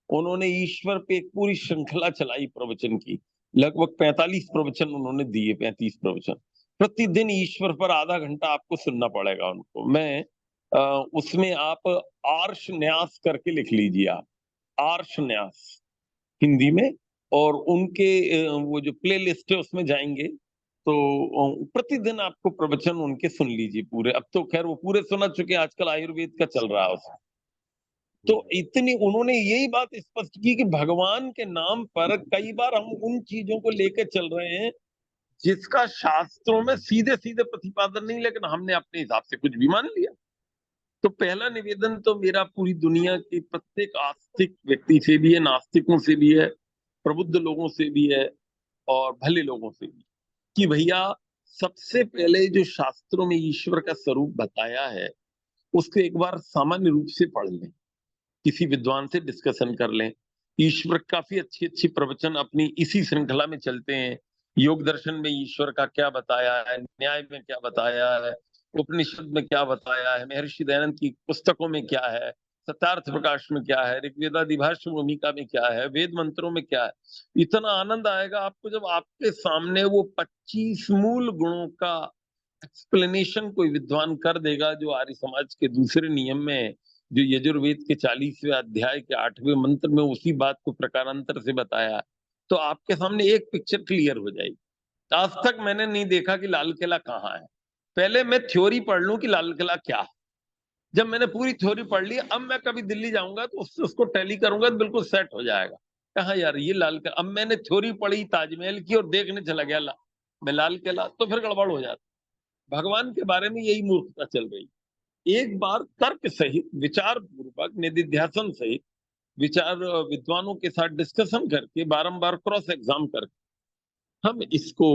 उन्होंने ईश्वर पे एक पूरी श्रृंखला चलाई प्रवचन की, लगभग 45 प्रवचन उन्होंने दिए, 35 प्रवचन। प्रतिदिन ईश्वर पर आधा घंटा आपको सुनना पड़ेगा उनको। मैं उसमें आप आर्ष न्यास करके लिख लीजिए, आप आर्ष न्यास हिंदी में, और उनके वो जो प्ले लिस्ट है उसमें जाएंगे तो प्रतिदिन आपको प्रवचन उनके सुन लीजिए पूरे। अब तो खैर वो पूरे सुना चुके, आजकल आयुर्वेद का चल रहा है उसमें। तो इतनी उन्होंने यही बात स्पष्ट की कि भगवान के नाम पर कई बार हम उन चीजों को लेकर चल रहे हैं जिसका शास्त्रों में सीधे सीधे प्रतिपादन नहीं, लेकिन हमने अपने हिसाब से कुछ भी मान लिया। तो पहला निवेदन तो मेरा पूरी दुनिया के प्रत्येक आस्तिक व्यक्ति से भी है, नास्तिकों से भी है, प्रबुद्ध लोगों से भी है और भले लोगों से भी, कि भैया सबसे पहले जो शास्त्रों में ईश्वर का स्वरूप बताया है उसको एक बार सामान्य रूप से पढ़ लें, किसी विद्वान से डिस्कशन कर लें। ईश्वर काफी अच्छी अच्छी प्रवचन अपनी इसी श्रृंखला में चलते हैं। योग दर्शन में ईश्वर का क्या बताया है, न्याय में क्या बताया है, उपनिषद में क्या बताया है, महर्षि दयानंद की पुस्तकों में क्या है, सत्यार्थ प्रकाश में क्या है, ऋग्वेदादिभाष्य भूमिका में क्या है, वेद मंत्रों में क्या है। इतना आनंद आएगा आपको जब आपके सामने वो 25 मूल गुणों का एक्सप्लेनेशन कोई विद्वान कर देगा, जो आर्य समाज के दूसरे नियम में, जो यजुर्वेद के 40वें अध्याय के 8वें मंत्र में उसी बात को प्रकारांतर से बताया, तो आपके सामने एक पिक्चर क्लियर हो जाएगी। आज तक मैंने नहीं देखा कि लाल किला कहाँ है। पहले मैं थ्योरी पढ़ लूं कि लाल किला क्या है। जब मैंने पूरी थ्योरी पढ़ ली, अब मैं कभी दिल्ली जाऊंगा तो उसको टैली करूंगा तो बिल्कुल सेट हो जाएगा। कहा यार ये लाल किला, अब मैंने थ्योरी पढ़ी ताजमहल की और देखने चला गया मैं लाल किला, तो फिर गड़बड़ हो जाता। भगवान के बारे में यही मूर्खता चल रही। एक बार तर्क सहित, विचार पूर्वक, निधिध्यासन सहित विचार विद्वानों के साथ डिस्कशन करके, बारंबार क्रॉस एग्जाम करके हम इसको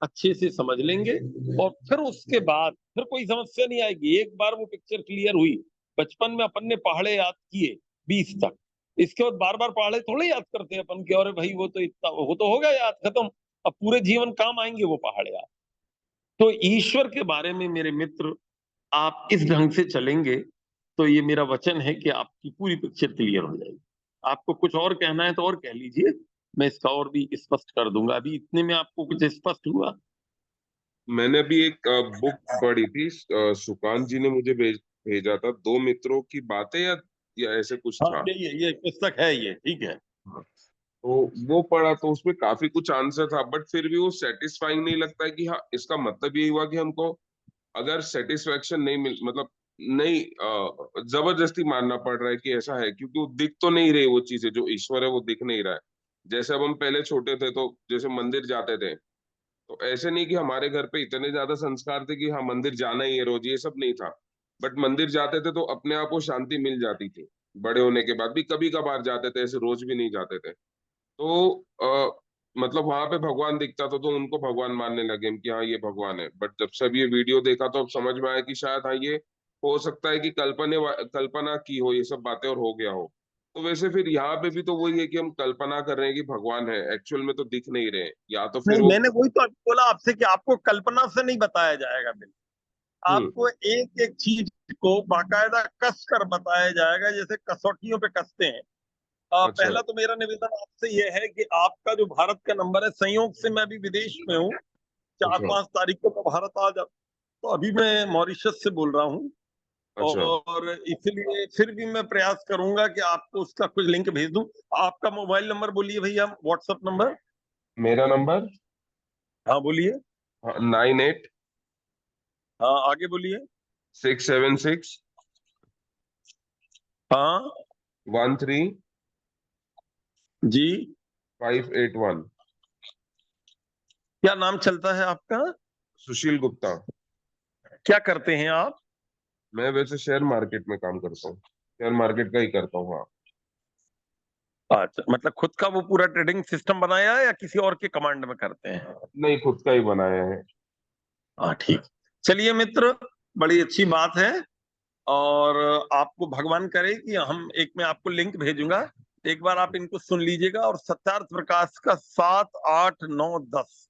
अच्छे से समझ लेंगे और फिर उसके बाद फिर कोई समस्या नहीं आएगी। एक बार वो पिक्चर क्लियर हुई, बचपन में अपन ने पहाड़े याद किए 20 तक, इसके बाद बार बार पहाड़े थोड़े याद करते हैं अपन के, और भाई वो तो इतना वो तो हो गया याद, खत्म, अब पूरे जीवन काम आएंगे वो पहाड़े याद। तो ईश्वर के बारे में मेरे मित्र आप इस ढंग से चलेंगे तो ये मेरा वचन है कि आपकी पूरी पिक्चर क्लियर हो जाएगी। आपको कुछ और कहना है तो और कह लीजिए, मैं इसका और भी स्पष्ट कर दूंगा। अभी इतने में आपको कुछ स्पष्ट हुआ? मैंने अभी एक बुक पढ़ी थी, सुकांत जी ने मुझे भेजा था, दो मित्रों की बातें या ऐसे कुछ हाँ, था। ये पुस्तक है, ये ठीक है। तो वो पढ़ा तो उसमें काफी कुछ आंसर था, बट फिर भी वो सेटिस्फाइंग नहीं लगता है कि हाँ, इसका मतलब यही हुआ कि हमको अगर सेटिस्फेक्शन नहीं मिल, मतलब नहीं, जबरदस्ती मानना पड़ रहा है कि ऐसा है, क्योंकि वो दिख तो नहीं रही, वो चीजें जो ईश्वर है वो दिख नहीं रहा है। जैसे अब हम पहले छोटे थे तो जैसे मंदिर जाते थे, तो ऐसे नहीं कि हमारे घर पे इतने ज्यादा संस्कार थे कि हाँ मंदिर जाना ही है रोज, ये सब नहीं था। बट मंदिर जाते थे तो अपने आप को शांति मिल जाती थी। बड़े होने के बाद भी कभी कभार जाते थे, ऐसे रोज भी नहीं जाते थे। तो मतलब वहां पे भगवान दिखता था तो उनको भगवान मानने लगे हम कि हाँ ये भगवान है। बट जब से अब ये वीडियो देखा तो अब समझ में आया कि शायद हाँ ये हो सकता है कि कल्पना की हो ये सब बातें और हो गया हो। तो वैसे फिर यहाँ पे भी तो वही है कि हम कल्पना कर रहे हैं कि भगवान है, एक्चुअल में तो दिख नहीं रहे, या तो फिर नहीं, वो। मैंने वही तो अभी बोला आपसे कि आपको कल्पना से नहीं बताया जाएगा, बिल्कुल आपको एक एक चीज को बाकायदा कस कर बताया जाएगा, जैसे कसौटियों पे कसते हैं। अच्छा पहला तो मेरा निवेदन आपसे यह है कि आपका जो भारत का नंबर है, संयोग से मैं भी विदेश में हूँ, 4-5 तारीख को मैं भारत आ जा, तो अभी मैं मॉरिशस से बोल रहा हूँ, अच्छा। और इसलिए फिर भी मैं प्रयास करूंगा कि आपको उसका कुछ लिंक भेज दूं। आपका मोबाइल नंबर बोलिए भैया, व्हाट्सएप नंबर। मेरा नंबर हाँ बोलिए। 98 हाँ आगे बोलिए। 676 हाँ 13 जी। 581। क्या नाम चलता है आपका? सुशील गुप्ता। क्या करते हैं आप? मैं वैसे शेयर मार्केट में काम करता हूँ, शेयर मार्केट का ही करता हूँ। हाँ। अच्छा, मतलब खुद का वो पूरा ट्रेडिंग सिस्टम बनाया है या किसी और के कमांड में करते हैं? नहीं, खुद का ही बनाया है। हाँ ठीक। चलिए मित्र, बड़ी अच्छी बात है। और आपको भगवान करे कि हम एक में आपको लिंक भेजूंगा, एक बार आप इनको सुन लीजिएगा। और सत्यार्थ प्रकाश का 7, 8, 9, 10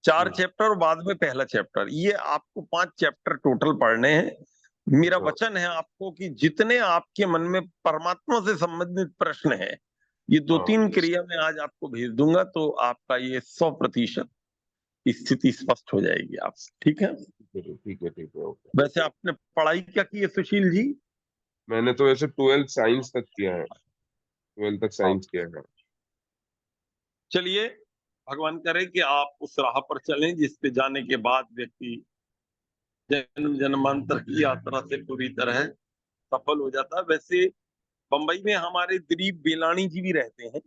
4 चैप्टर और बाद में पहला चैप्टर, ये आपको 5 चैप्टर टोटल पढ़ने हैं। मेरा वचन है आपको कि जितने आपके मन में परमात्मा से संबंधित प्रश्न है, ये 2-3 क्रिया में आज आपको भेज दूंगा, तो आपका ये 100% स्थिति स्पष्ट हो जाएगी आप। ठीक है? ठीक है ओके। वैसे आपने पढ़ाई क्या की है सुशील जी? मैंने तो वैसे 12th साइंस तक किया है, 12th तक साइंस किया है। चलिए, भगवान करे कि आप उस राह पर चलें जिस पे जाने के बाद व्यक्ति जन्म जन्मांतर की यात्रा से पूरी तरह सफल हो जाता है। वैसे बंबई में हमारे दिलीप बेलानी जी भी रहते हैं,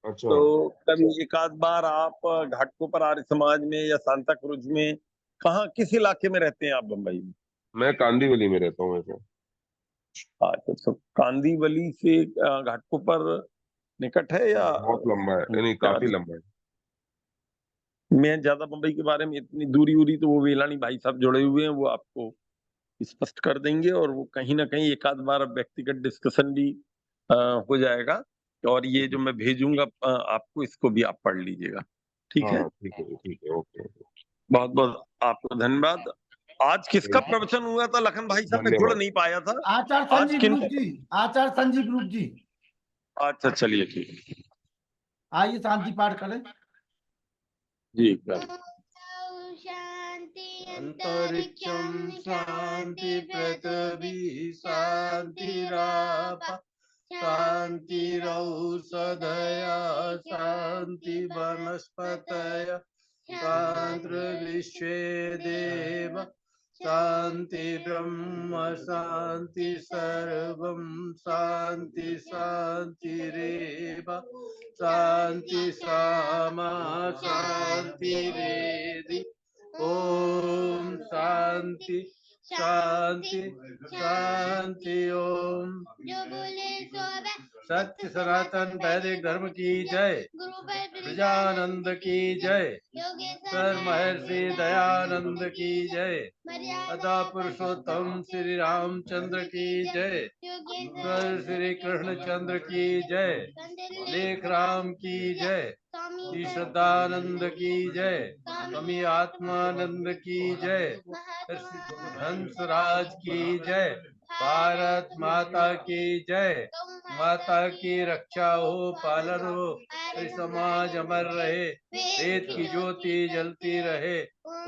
अच्छा। तो कभी एक आध बार आप घाटकोपर आर्य समाज में या सांता क्रूज में, कहाँ किस इलाके में रहते हैं आप बंबई में? मैं कांदीवली में रहता हूँ वैसे। अच्छा, तो कांदीवली से घाटकोपर निकट है या बहुत लंबा है, नहीं काफी लंबा है। मैं ज्यादा बंबई के बारे में इतनी दूरी उरी तो वो वेलानी भाई साहब जुड़े हुए हैं, वो आपको स्पष्ट कर देंगे, और वो कहीं ना कहीं एक आध बार व्यक्तिगत डिस्कशन भी हो जाएगा। और ये जो मैं भेजूंगा आपको, इसको भी आप पढ़ लीजिएगा, ठीक है? हाँ ठीक है, ओके। बहुत बहुत आपको धन्यवाद। आज किसका प्रवचन हुआ था लखन भाई साहब? मैं जुड़ नहीं पाया था। आचार्य आज संजीव किन? रूप जी, आचार्य संजीव रूप जी। अच्छा, चलिए ठीक, आइए शांति पाठ करें जी कर। अंतरिक्षं शांति पृथ्वी शांतिराप शांतिरौषधया शांति वनस्पतय शांति विश्वे देव शांति ब्रह्म शांति सर्वं शांति शांतिरेव शांति सामा शांतिरेधि ओम शांति शांति शांति ओम। जो बोले सो सत्य सनातन वैदिक धर्म की जय, प्रजानंद की जय, सर महर्षि दयानंद की जय, अदा पुरुषोत्तम श्री रामचंद्र की जय, सर श्री कृष्णचंद्र की जय, लेख राम की जय, श्री श्रद्धानंद की जय, स्वामी आत्मानंद की जय, हंसराज की जय, भारत माता की जय, माता की रक्षा हो, पालन हो, समाज अमर रहे, वेद की ज्योति जलती रहे,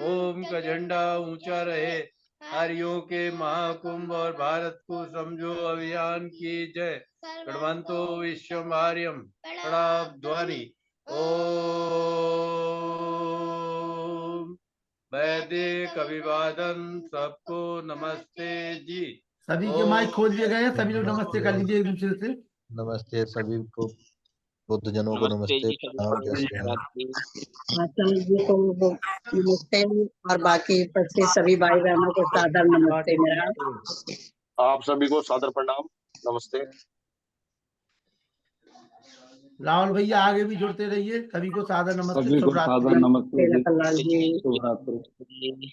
ओम का झंडा ऊंचा रहे, हरियों के महाकुंभ और भारत को समझो अभियान की जय, गणवंतो विश्वमार्यम प्रणाम द्वारी ओम। वैदिक अभिवादन सबको नमस्ते जी। सभी के माइक खोल दिए गए हैं, सभी लोग नमस्ते कर लीजिए एक दूसरे से। नमस्ते सभी को, बुद्ध जनों को नमस्ते, प्रणाम, जय श्री राम। आचार्य जी को नमस्ते, और बाकी उपस्थित सभी भाई बहनों को सादर नमस्ते मेरा। आप सभी को सादर प्रणाम, नमस्ते। राहुल भैया आगे भी जुड़ते रहिए, सभी को सादर नमस्ते, सभी को सादर नमस्ते जी, शुभरात्रि। शुभरात्रि।